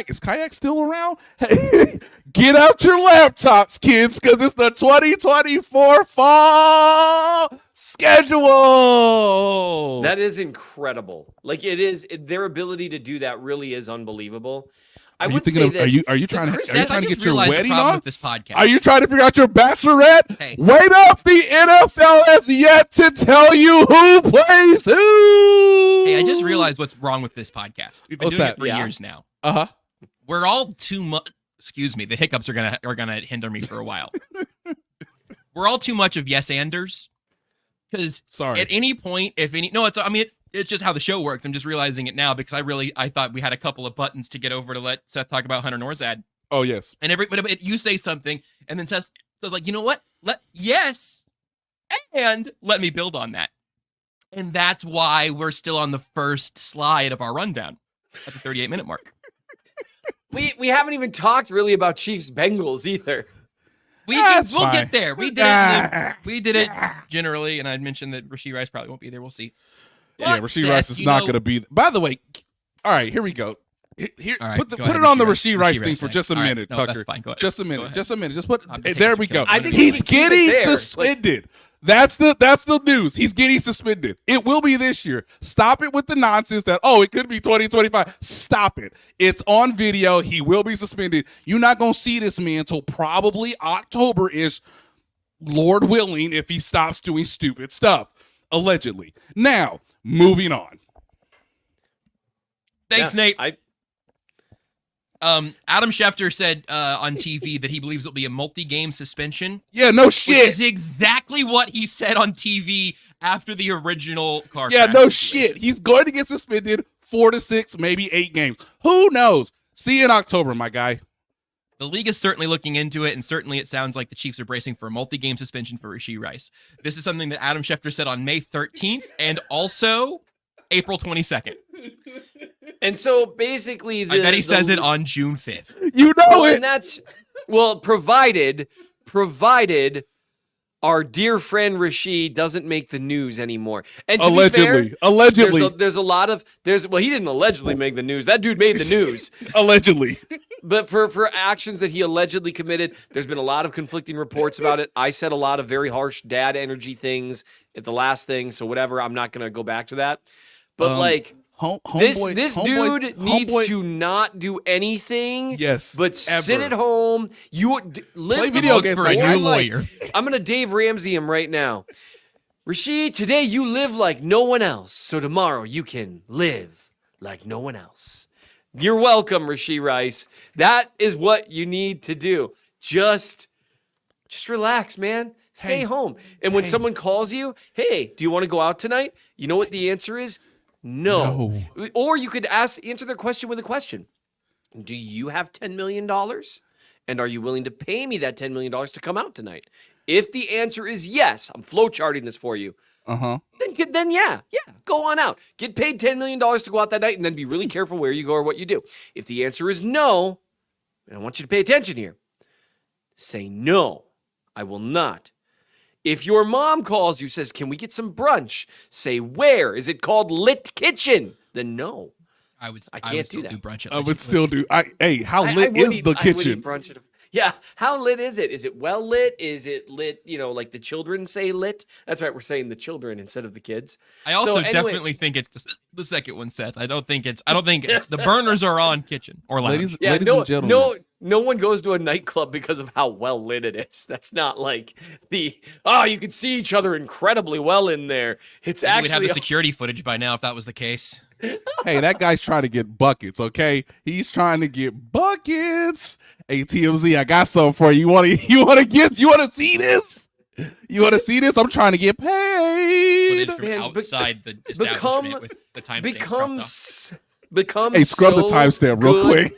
Speaker 2: Is Kayak still around? Hey, get out your laptops, kids, because it's the 2024 fall schedule.
Speaker 3: That is incredible. Like their ability to do that really is unbelievable. I would say this.
Speaker 2: Are you trying to get your wedding on?
Speaker 1: This podcast.
Speaker 2: Are you trying to figure out your bachelorette?
Speaker 1: Hey.
Speaker 2: Wait up! The NFL has yet to tell you who plays who.
Speaker 1: Hey, I just realized what's wrong with this podcast. We've been doing it for years now. We're all too much. Excuse me. The hiccups are gonna hinder me for a while. We're all too much of yes-anders. Because at any point, it's just how the show works. I'm just realizing it now because I thought we had a couple of buttons to get over to let Seth talk about Hunter Nourzad.
Speaker 2: Oh, yes.
Speaker 1: And but you say something, and then Seth's like, you know what? Yes, and let me build on that. And that's why we're still on the first slide of our rundown at the 38-minute mark.
Speaker 3: We haven't even talked really about Chiefs Bengals either.
Speaker 1: We'll get there. We did it generally, and I'd mentioned that Rashee Rice probably won't be there. We'll see.
Speaker 2: Yeah, Rashee Rice is not going to be. By the way, all right, here we go. Here,
Speaker 1: right,
Speaker 2: put it on the Rashee Rice thing for just a minute,
Speaker 1: no,
Speaker 2: Tucker.
Speaker 1: That's fine. Go ahead.
Speaker 2: Just a minute. Just put.
Speaker 1: There
Speaker 2: we go.
Speaker 3: I think
Speaker 2: he's getting suspended. That's the news. He's getting suspended. It will be this year. Stop it with the nonsense that it could be 2025. Stop it. It's on video. He will be suspended. You're not gonna see this man until probably October-ish, Lord willing, if he stops doing stupid stuff. Allegedly. Now, moving on.
Speaker 1: Thanks, Nate. Adam Schefter said on TV that he believes it'll be a multi-game suspension.
Speaker 2: Yeah, no shit.
Speaker 1: Which is exactly what he said on TV after the original car
Speaker 2: Yeah,
Speaker 1: crash
Speaker 2: no
Speaker 1: situation.
Speaker 2: shit. He's going to get suspended 4 to 6, maybe 8 games. Who knows? See you in October, my guy.
Speaker 1: The league is certainly looking into it, and certainly it sounds like the Chiefs are bracing for a multi-game suspension for Rashee Rice. This is something that Adam Schefter said on May 13th and also April 22nd.
Speaker 3: And so basically,
Speaker 1: I bet he says it on June 5th.
Speaker 2: You know
Speaker 3: well,
Speaker 2: it.
Speaker 3: and that's provided our dear friend Rashee doesn't make the news anymore. And to be fair,
Speaker 2: Allegedly.
Speaker 3: there's a lot of well, he didn't allegedly make the news. That dude made the news.
Speaker 2: Allegedly.
Speaker 3: But for actions that he allegedly committed, there's been a lot of conflicting reports about it. I said a lot of very harsh dad energy things at the last thing, so whatever. I'm not going to go back to that. But this dude needs to not do anything.
Speaker 2: Yes,
Speaker 3: but sit
Speaker 2: ever.
Speaker 3: at home. Live
Speaker 2: Play
Speaker 3: the
Speaker 2: video
Speaker 3: most
Speaker 2: games
Speaker 1: for a
Speaker 3: boring
Speaker 1: new
Speaker 3: life.
Speaker 1: lawyer.
Speaker 3: I'm gonna Dave Ramsey him right now. Rashee, today you live like no one else, so tomorrow you can live like no one else. You're welcome, Rashee Rice. That is what you need to do. Just relax, man. Stay home. And when someone calls you, hey, do you want to go out tonight? You know what the answer is? No. Or you could answer their question with a question. Do you have $10 million? And are you willing to pay me that $10 million to come out tonight? If the answer is yes, I'm flowcharting this for you. Then yeah, go on out. Get paid $10 million to go out that night, and then be really careful where you go or what you do. If the answer is no, and I want you to pay attention here, say no, I will not. If your mom calls you, says, can we get some brunch? Say, where? Is it called Lit Kitchen? Then no.
Speaker 1: I
Speaker 3: can't
Speaker 1: still
Speaker 3: do that.
Speaker 1: brunch.
Speaker 2: I would still do. How lit is the kitchen?
Speaker 3: Yeah, how lit is it? Is it well lit? Is it lit, like the children say lit? That's right, we're saying the children instead of the kids.
Speaker 1: I also definitely think it's the second one, Seth. I don't think it's the burners are on kitchen or lounge.
Speaker 2: Ladies and gentlemen.
Speaker 3: No one goes to a nightclub because of how well lit it is. That's not like you could see each other incredibly well in there. It's
Speaker 1: Maybe
Speaker 3: actually
Speaker 1: we'd have the security footage by now if that was the case.
Speaker 2: Hey, that guy's trying to get buckets, okay? He's trying to get buckets. Hey, TMZ, I got something for you. You want to see this? You want to see this? I'm trying to get paid.
Speaker 1: Footage from outside the establishment with the timestamp.
Speaker 3: Becomes
Speaker 2: hey, scrub the
Speaker 3: so
Speaker 2: timestamp real quick.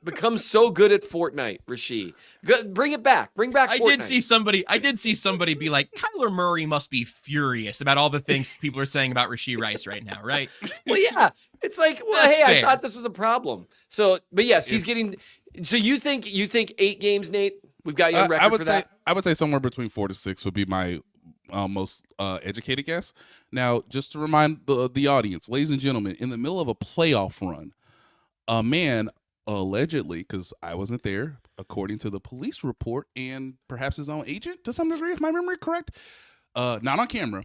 Speaker 3: Becomes so good at Fortnite, Rashee. Bring it back. Bring back Fortnite.
Speaker 1: I did see somebody be like, Kyler Murray must be furious about all the things people are saying about Rashee Rice right now, right?
Speaker 3: Well, yeah. It's like, well,
Speaker 1: That's
Speaker 3: hey,
Speaker 1: fair.
Speaker 3: I thought this was a problem. So, but yes, he's getting. So you think 8 games, Nate? We've got you on record for that.
Speaker 2: I would say somewhere between 4 to 6 would be my most educated guess. Now, just to remind the audience, ladies and gentlemen, in the middle of a playoff run, a man allegedly, because I wasn't there, according to the police report and perhaps his own agent, to some degree, if my memory correct, not on camera.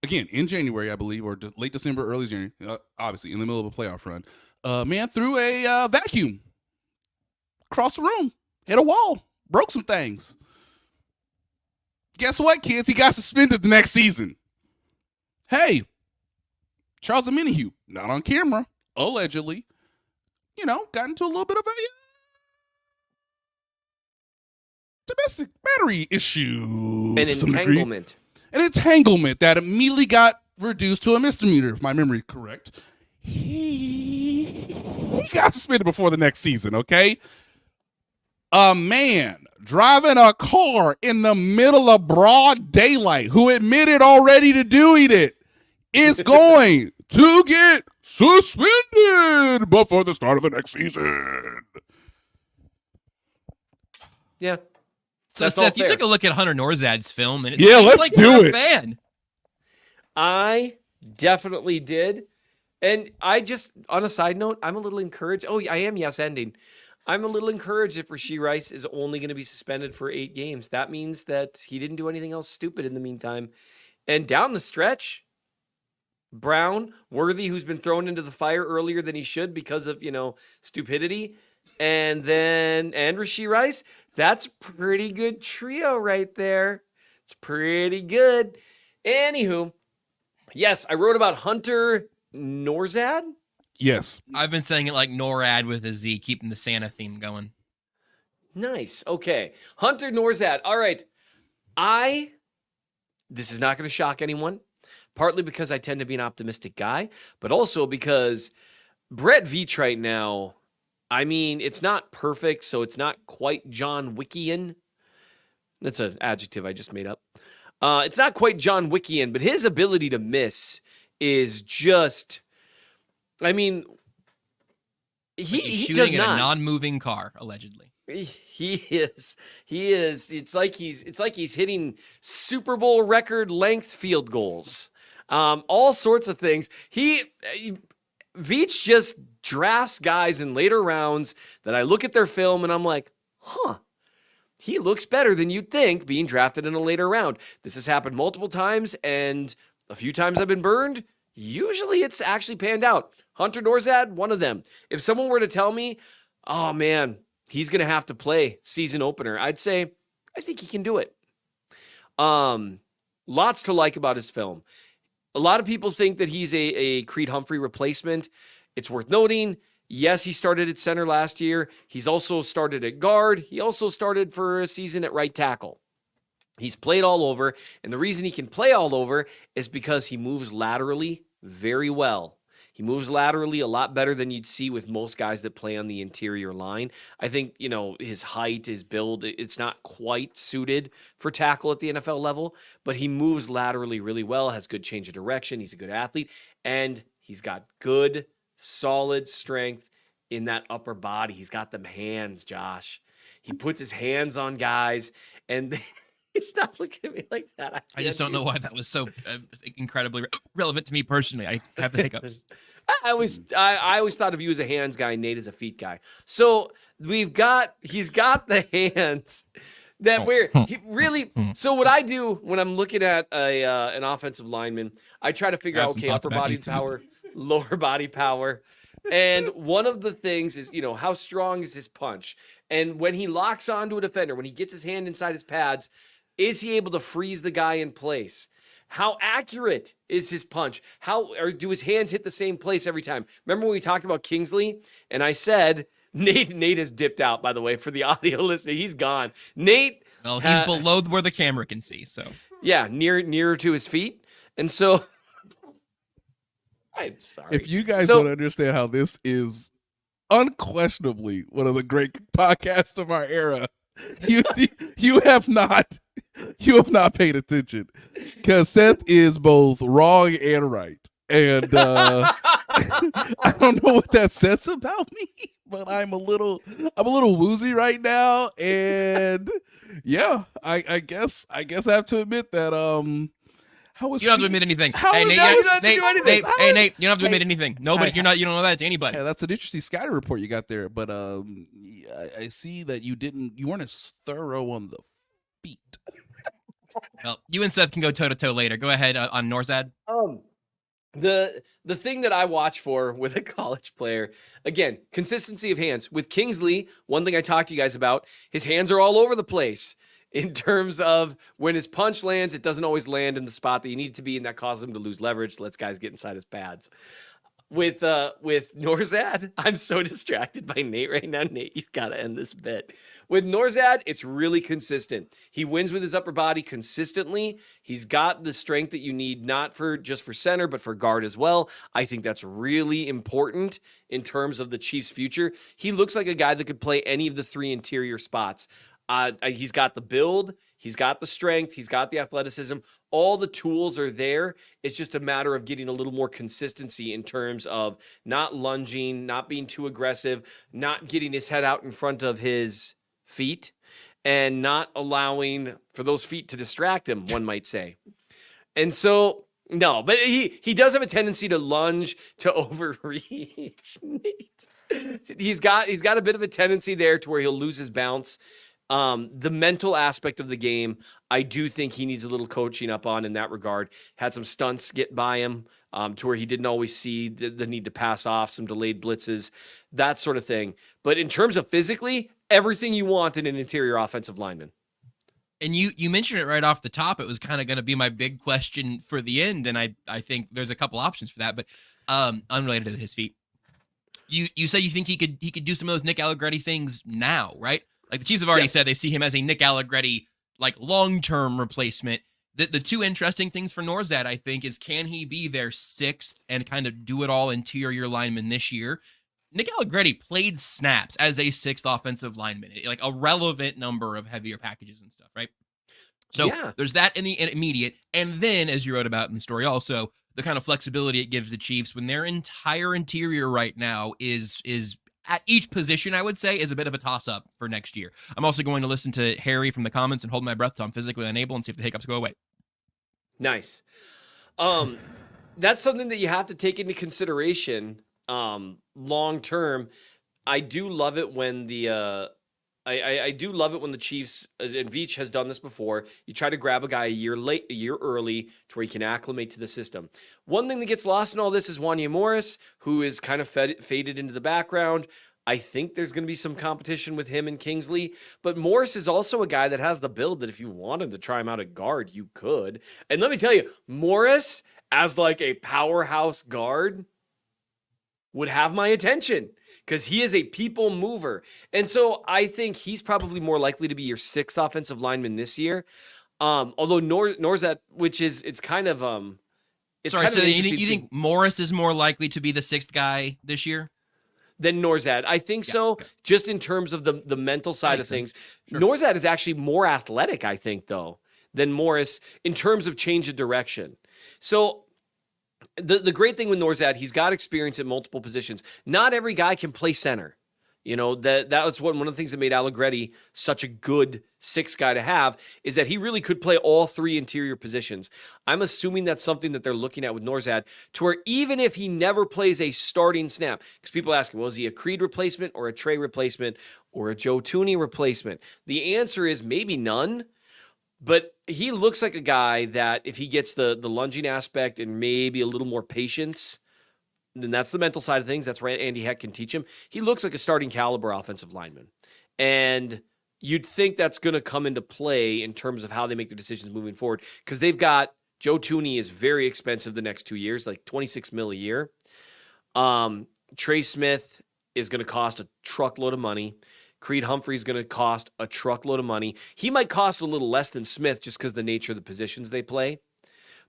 Speaker 2: Again, in January, I believe, or late December, early January, obviously in the middle of a playoff run, man threw a vacuum across the room, hit a wall, broke some things. Guess what, kids? He got suspended the next season. Hey, Charles Omenihu, not on camera, allegedly, got into a little bit of a domestic battery issue.
Speaker 3: An entanglement.
Speaker 2: An entanglement that immediately got reduced to a misdemeanor, if my memory is correct. He got suspended before the next season, okay? A man driving a car in the middle of broad daylight who admitted already to doing it is going to get suspended before the start of the next season.
Speaker 3: Yeah.
Speaker 1: So,
Speaker 3: That's all
Speaker 1: Seth, you
Speaker 3: fair.
Speaker 1: took a look at Hunter Nourzad's film, and it
Speaker 2: Yeah,
Speaker 1: seems
Speaker 2: let's
Speaker 1: like
Speaker 2: do
Speaker 1: you're
Speaker 2: it.
Speaker 1: a fan.
Speaker 3: I definitely did. And I just, on a side note, I'm a little encouraged. Oh, I am yes-ending. I'm a little encouraged if Rashee Rice is only going to be suspended for 8 games. That means that he didn't do anything else stupid in the meantime. And down the stretch, Brown, Worthy, who's been thrown into the fire earlier than he should because of, stupidity, and Rashee Rice, that's pretty good trio right there. It's pretty good. Anywho, yes, I wrote about Hunter Nourzad.
Speaker 2: Yes.
Speaker 1: I've been saying it like NORAD with a Z, keeping the Santa theme going.
Speaker 3: Nice. Okay. Hunter Nourzad. All right. This is not going to shock anyone. partly because I tend to be an optimistic guy, but also because Brett Veach right now, I mean, it's not perfect, so it's not quite John Wickian. That's an adjective I just made up. It's not quite John Wickian, but his ability to miss is just, I mean,
Speaker 1: He's
Speaker 3: he does
Speaker 1: shooting at
Speaker 3: not.
Speaker 1: a non-moving car, allegedly.
Speaker 3: He is. It's like he's hitting Super Bowl record length field goals. All sorts of things. Veach just drafts guys in later rounds that I look at their film and I'm like, he looks better than you'd think being drafted in a later round. This has happened multiple times, and a few times I've been burned. Usually it's actually panned out. Hunter Nourzad, one of them. If someone were to tell me, oh man, he's going to have to play season opener, I'd say, I think he can do it. Lots to like about his film. A lot of people think that he's a Creed Humphrey replacement. It's worth noting, yes, he started at center last year. He's also started at guard. He also started for a season at right tackle. He's played all over, and the reason he can play all over is because he moves laterally very well. He moves laterally a lot better than you'd see with most guys that play on the interior line. I think, his height, his build, it's not quite suited for tackle at the NFL level, but he moves laterally really well, has good change of direction. He's a good athlete, and he's got good, solid strength in that upper body. He's got them hands, Josh. He puts his hands on guys, and stop looking at me like that.
Speaker 1: I just don't know why that was so incredibly relevant to me personally. I have the hiccups.
Speaker 3: I always thought of you as a hands guy, Nate as a feet guy. So he's got the hands that he really. So what I do when I'm looking at an offensive lineman, I try to figure out, okay, upper body power, lower body power. And one of the things is, how strong is his punch? And when he locks onto a defender, when he gets his hand inside his pads, is he able to freeze the guy in place? How accurate is his punch? Or do his hands hit the same place every time? Remember when we talked about Kingsley? And I said, Nate has dipped out, by the way, for the audio listener. He's gone. Nate.
Speaker 1: Well, he's below where the camera can see, so.
Speaker 3: Yeah, nearer to his feet. And so, I'm sorry.
Speaker 2: If you guys don't understand how this is unquestionably one of the great podcasts of our era, you have not paid attention, because Seth is both wrong and right, and I don't know what that says about me, but I'm a little woozy right now, and yeah, I guess I have to admit that
Speaker 1: you don't have to admit anything.
Speaker 2: Hey, Nate,
Speaker 1: Hey, Nate, you don't have to admit anything. Nobody, you don't know that to anybody.
Speaker 2: Yeah, that's an interesting scouting report you got there, but I see that you weren't as thorough on the feet.
Speaker 1: Well, you and Seth can go toe to toe later. Go ahead on Nourzad.
Speaker 3: The thing that I watch for with a college player, again, consistency of hands. With Kingsley, one thing I talked to you guys about, his hands are all over the place. In terms of when his punch lands, it doesn't always land in the spot that you need it to be, and that causes him to lose leverage, lets guys get inside his pads. With Nourzad, I'm so distracted by Nate right now. Nate, you've got to end this bit. With Nourzad, it's really consistent. He wins with his upper body consistently. He's got the strength that you need, not just for center, but for guard as well. I think that's really important in terms of the Chiefs' future. He looks like a guy that could play any of the three interior spots. He's got the build, he's got the strength, he's got the athleticism. All the tools are there. It's just a matter of getting a little more consistency in terms of not lunging, not being too aggressive, not getting his head out in front of his feet, and not allowing for those feet to distract him, one might say. And so, no, but he does have a tendency to lunge, to overreach. He's got a bit of a tendency there to where he'll lose his bounce. The mental aspect of the game, I do think he needs a little coaching up on in that regard. Had some stunts get by him to where he didn't always see the need to pass off, some delayed blitzes, that sort of thing. But in terms of physically, everything you want in an interior offensive lineman.
Speaker 1: And you mentioned it right off the top. It was kind of going to be my big question for the end, and I think there's a couple options for that, but unrelated to his feet. You said you think he could do some of those Nick Allegretti things now, right? Like the Chiefs have already said they see him as a Nick Allegretti, like long-term replacement. The two interesting things for Nourzad, I think, is can he be their sixth and kind of do it all interior lineman this year? Nick Allegretti played snaps as a sixth offensive lineman, like a relevant number of heavier packages and stuff, right? So there's that in the immediate. And then, as you wrote about in the story also, the kind of flexibility it gives the Chiefs when their entire interior right now is at each position, I would say, is a bit of a toss-up for next year. I'm also going to listen to Harry from the comments and hold my breath till I'm physically unable and see if the hiccups go away. Nice.
Speaker 3: That's something that you have to take into consideration long term. I do love it when I do love it when the Chiefs, and Veach has done this before, you try to grab a guy a year early to where he can acclimate to the system. One thing that gets lost in all this is Wanya Morris, who is kind of faded into the background. I think there's going to be some competition with him and Kingsley, but Morris is also a guy that has the build that if you wanted to try him out at guard, you could. And let me tell you, Morris as like a powerhouse guard would have my attention because he is a people mover. And so I think he's probably more likely to be your sixth offensive lineman this year. Although Nourzad, which is, it's kind of, it's
Speaker 1: Sorry,
Speaker 3: kind
Speaker 1: so
Speaker 3: of
Speaker 1: you think Morris is more likely to be the sixth guy this year?
Speaker 3: Than Nourzad. I think so, just in terms of the mental side of things. Sure. Nourzad is actually more athletic, I think, though, than Morris in terms of change of direction. So the great thing with Nourzad, he's got experience at multiple positions. Not every guy can play center. You know, that was one of the things that made Allegretti such a good sixth guy to have, is that he really could play all three interior positions. I'm assuming that's something that they're looking at with Nourzad, to where even if he never plays a starting snap, because people ask him, well, is he a Creed replacement or a Trey replacement or a Joe Thuney replacement? The answer is maybe none, but he looks like a guy that if he gets the lunging aspect and maybe a little more patience, then that's the mental side of things. That's where Andy Heck can teach him. He looks like a starting caliber offensive lineman. And you'd think that's going to come into play in terms of how they make their decisions moving forward, because they've got Joe Thuney is very expensive the next 2 years, like $26 million a year. Trey Smith is going to cost a truckload of money. Creed Humphrey is going to cost a truckload of money. He might cost a little less than Smith just because of the nature of the positions they play.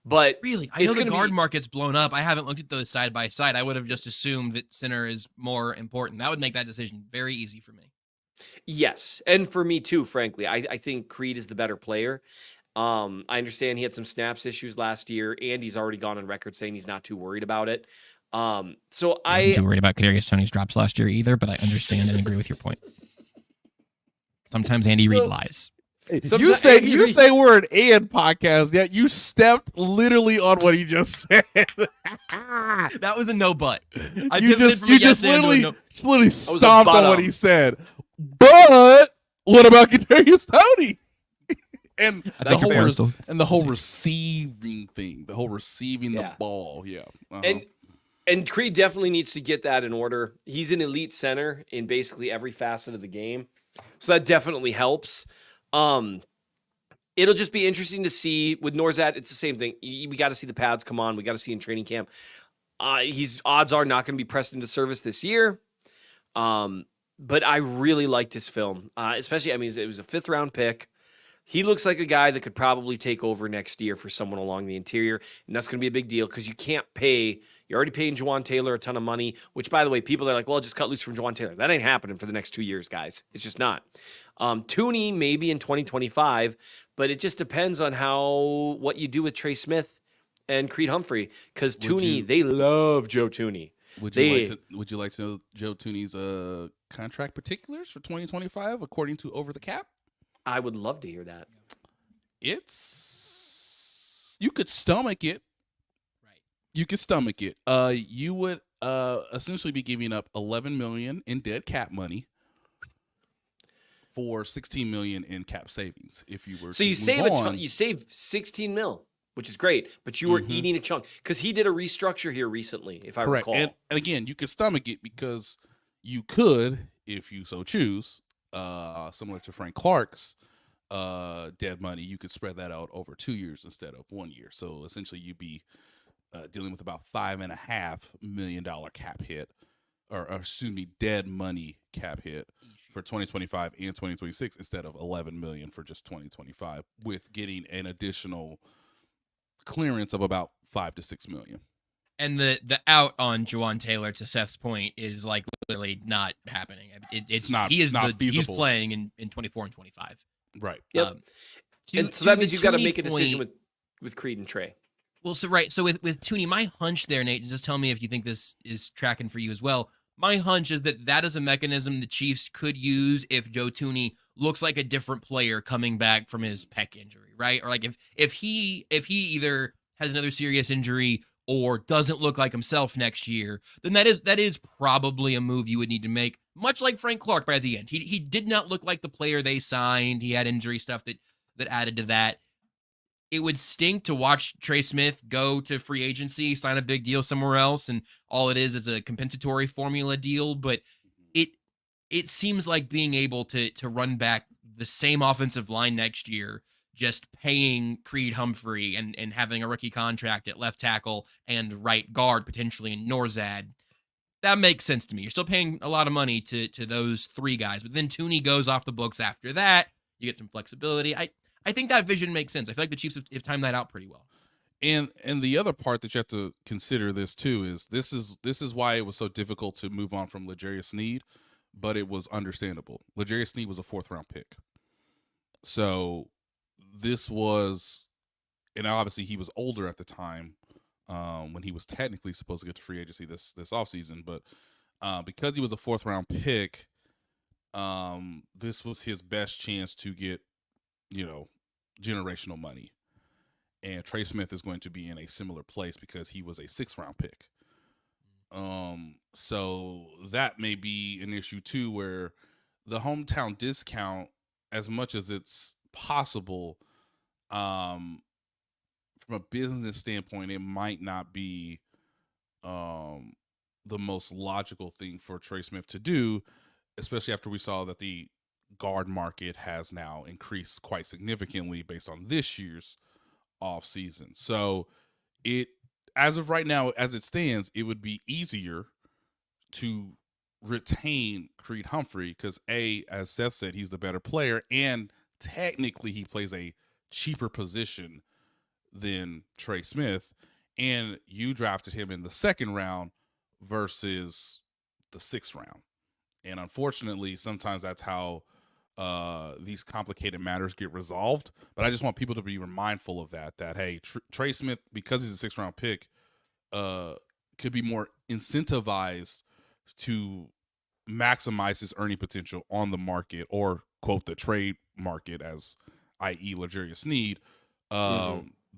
Speaker 3: But
Speaker 1: really, I know the guard market's blown up. I haven't looked at those side by side. I would have just assumed that center is more important. That would make that decision very easy for me.
Speaker 3: Yes, and for me too, frankly. I think Creed is the better player. I understand he had some snaps issues last year, and he's already gone on record saying he's not too worried about it. I wasn't
Speaker 1: too worried about Kadarius Toney's drops last year either, but I understand and agree with your point. Sometimes Andy Reid lies.
Speaker 2: You say we're an and podcast, yet you stepped literally on what he just said.
Speaker 1: That was a no but.
Speaker 2: You just literally stomped on what he said. But what about Kadarius Toney? And the whole receiving thing, the whole receiving the ball,
Speaker 3: And Creed definitely needs to get that in order. He's an elite center in basically every facet of the game, so that definitely helps. It'll just be interesting to see with Nourzad. It's the same thing. We got to see the pads come on. We got to see in training camp. He's odds are not going to be pressed into service this year. But I really liked his film, especially. I mean, it was a 5th round pick. He looks like a guy that could probably take over next year for someone along the interior, and that's going to be a big deal because you can't pay. You're already paying Juwan Taylor a ton of money. Which, by the way, people are like, "Well, just cut loose from Juwan Taylor." That ain't happening for the next 2 years, guys. It's just not. Thuney maybe in 2025, but it just depends on what you do with Trey Smith and Creed Humphrey, because Thuney, they love Joe Thuney.
Speaker 2: Would you like to know Joe Thuney's contract particulars for 2025 according to Over the Cap?
Speaker 3: I would love to hear that.
Speaker 2: You could stomach it. Right. You could stomach it. You would essentially be giving up $11 million in dead cap money for $16 million in cap savings if you were.
Speaker 3: So you save you save $16 million, which is great, but you were eating a chunk because he did a restructure here recently, if I recall.
Speaker 2: And again, you could stomach it because you could, if you so choose, similar to Frank Clark's dead money, you could spread that out over 2 years instead of 1 year. So essentially, you'd be dealing with about $5.5 million cap hit excuse me, dead money cap hit for 2025 and 2026 instead of 11 million for just 2025, with getting an additional clearance of about 5 to 6 million.
Speaker 1: And the out on Juwan Taylor, to Seth's point, is like literally not happening. It's not. He's playing in 24 and 25.
Speaker 2: Right.
Speaker 3: Yep. And so that means you've got to make a decision with Creed and Trey.
Speaker 1: Well, so right. So with Tooney, my hunch there, Nate, just tell me if you think this is tracking for you as well. My hunch is that is a mechanism the Chiefs could use if Joe Tooney looks like a different player coming back from his pec injury, right? Or like if he either has another serious injury or doesn't look like himself next year, then that is probably a move you would need to make, much like Frank Clark by the end. He did not look like the player they signed. He had injury stuff that added to that. It would stink to watch Trey Smith go to free agency, sign a big deal somewhere else, and all it is a compensatory formula deal. But it seems like being able to run back the same offensive line next year, just paying Creed Humphrey and having a rookie contract at left tackle and right guard potentially in Nourzad, that makes sense to me. You're still paying a lot of money to those three guys, but then Tooney goes off the books after that. You get some flexibility. I think that vision makes sense. I feel like the Chiefs have timed that out pretty well.
Speaker 2: And the other part that you have to consider this too is this is why it was so difficult to move on from L'Jarius Sneed, but it was understandable. L'Jarius Sneed was a 4th round pick. So this was, and obviously he was older at the time when he was technically supposed to get to free agency this offseason, but because he was a 4th round pick, this was his best chance to get, generational money. And Trey Smith is going to be in a similar place because he was a 6th round pick. So that may be an issue too, where the hometown discount, as much as it's possible, from a business standpoint, it might not be the most logical thing for Trey Smith to do, especially after we saw that the guard market has now increased quite significantly based on this year's off season. So as of right now, as it stands, it would be easier to retain Creed Humphrey because as Seth said, he's the better player, and technically he plays a cheaper position than Trey Smith, and you drafted him in the 2nd round versus the 6th round. And unfortunately, sometimes that's how these complicated matters get resolved. But I just want people to be mindful of that hey, Trey Smith, because he's a 6th round pick, could be more incentivized to maximize his earning potential on the market, or quote the trade market, as i.e. L'Jarius Sneed,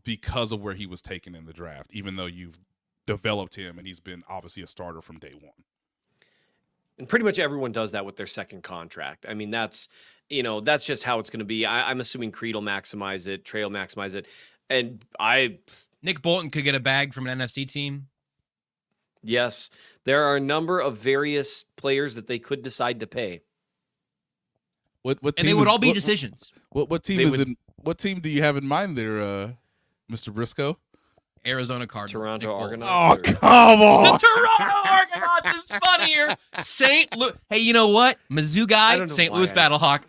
Speaker 2: because of where he was taken in the draft, even though you've developed him and he's been obviously a starter from day one.
Speaker 3: And pretty much everyone does that with their 2nd contract. I mean, that's just how it's going to be. I'm assuming Creed will maximize it, Trey will maximize it. And
Speaker 1: Nick Bolton could get a bag from an NFC team.
Speaker 3: Yes, there are a number of various players that they could decide to pay.
Speaker 2: What team?
Speaker 1: And they would all be decisions.
Speaker 2: What team what team do you have in mind there, Mr. Brisco?
Speaker 1: Arizona Cardinals.
Speaker 3: Toronto Argonauts.
Speaker 2: Oh, come on.
Speaker 1: The Toronto Argonauts is funnier. St. Louis. Hey, you know what? Mizzou guy, St. Louis Battlehawk.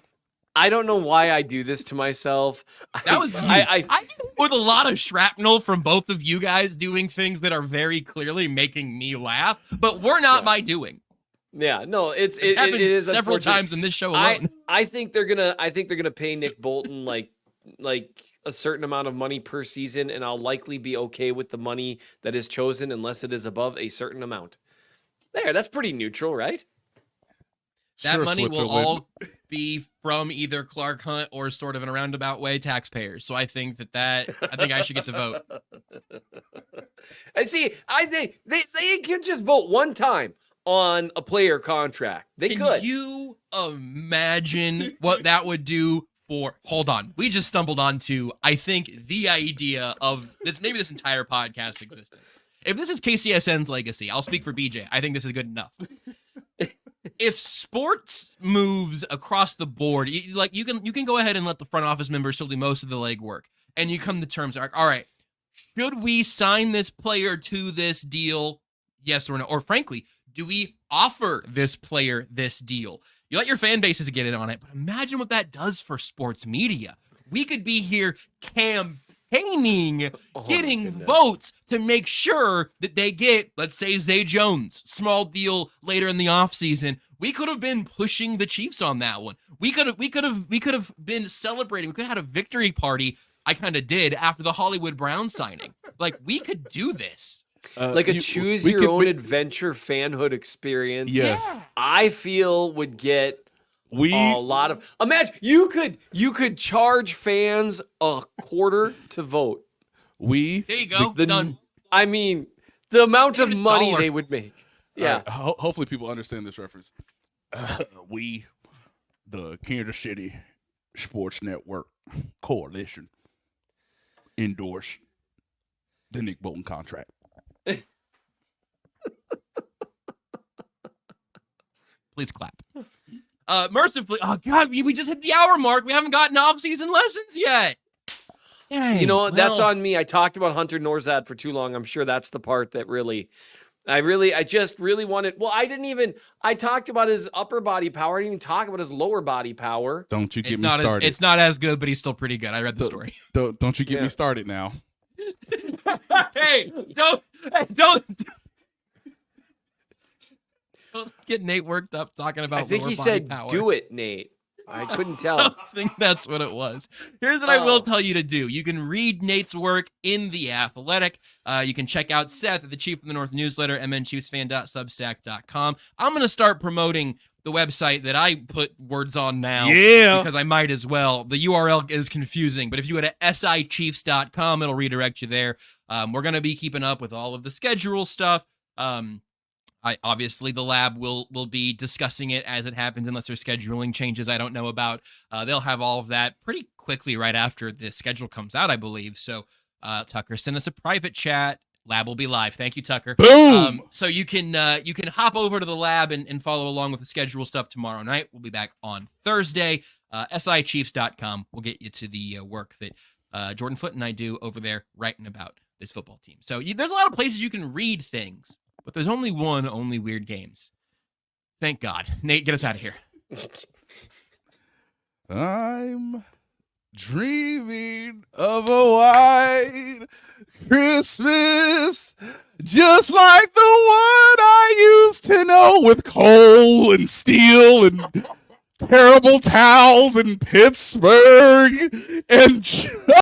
Speaker 3: I don't know why I do this to myself.
Speaker 1: That was I think with a lot of shrapnel from both of you guys doing things that are very clearly making me laugh, but we're not my doing.
Speaker 3: Yeah, no, it is
Speaker 1: several times in this show alone.
Speaker 3: I think they're gonna pay Nick Bolton like a certain amount of money per season, and I'll likely be okay with the money that is chosen unless it is above a certain amount. That's pretty neutral, right?
Speaker 1: That money will all be from either Clark Hunt or sort of in a roundabout way taxpayers. So I think I think I should get to vote.
Speaker 3: I see. They could just vote one time on a player contract. Can
Speaker 1: you imagine what that would do for? Hold on, we just stumbled onto, I think, the idea of this. Maybe this entire podcast existed. If this is KCSN's legacy, I'll speak for BJ. I think this is good enough. If sports moves across the board, you can go ahead and let the front office members still do most of the legwork, and you come to terms like, all right, should we sign this player to this deal? Yes or no? Or frankly, Do we offer this player this deal? You let your fan bases get in on it, but imagine what that does for sports media. We could be here campaigning, getting votes to make sure that they get, let's say, Zay Jones, small deal later in the offseason. We could have been pushing the Chiefs on that one. We could have been celebrating. We could have had a victory party. I kind of did after the Hollywood Brown signing. Like, we could do this.
Speaker 3: Like a choose your own adventure fanhood experience.
Speaker 2: Yes.
Speaker 3: I feel would get a lot of. Imagine you could charge fans $0.25 to vote.
Speaker 1: There you go. Done.
Speaker 3: I mean, the amount of money
Speaker 1: $1
Speaker 3: they would make. Yeah.
Speaker 2: Right, hopefully people understand this reference. We, the Kansas City Sports Network Coalition, endorse the Nick Bolton contract.
Speaker 1: Please clap. Mercifully, oh God, we just hit the hour mark. We haven't gotten off-season lessons yet. Dang,
Speaker 3: You know, that's on me. I talked about Hunter Nourzad for too long. I'm sure that's the part that I just really wanted. Well, I talked about his upper body power. I didn't even talk about his lower body power.
Speaker 2: Don't you get me started.
Speaker 1: It's not as good, but he's still pretty good. I read the story.
Speaker 2: Don't you get me started now.
Speaker 1: Hey, don't get Nate worked up talking about.
Speaker 3: I think he said,
Speaker 1: power.
Speaker 3: "Do it, Nate." I couldn't tell.
Speaker 1: I think that's what it was. Here's what I will tell you to do. You can read Nate's work in The Athletic. You can check out Seth at the Chief of the North newsletter, mnchiefsfan.substack.com. I'm going to start promoting the website that I put words on now.
Speaker 2: Yeah.
Speaker 1: Because I might as well. The URL is confusing, but if you go to sichiefs.com, it'll redirect you there. We're going to be keeping up with all of the schedule stuff. Obviously, the lab will be discussing it as it happens, unless there's scheduling changes I don't know about. They'll have all of that pretty quickly right after the schedule comes out, I believe. So, Tucker, send us a private chat. Lab will be live. Thank you, Tucker.
Speaker 2: Boom!
Speaker 1: So you can hop over to the lab and follow along with the schedule stuff tomorrow night. We'll be back on Thursday. sichiefs.com will get you to the work that Jordan Foote and I do over there writing about this football team. So there's a lot of places you can read things. But there's only Weird Games. Thank God. Nate, get us out of here.
Speaker 2: I'm dreaming of a white Christmas, just like the one I used to know, with coal and steel and terrible towels in Pittsburgh and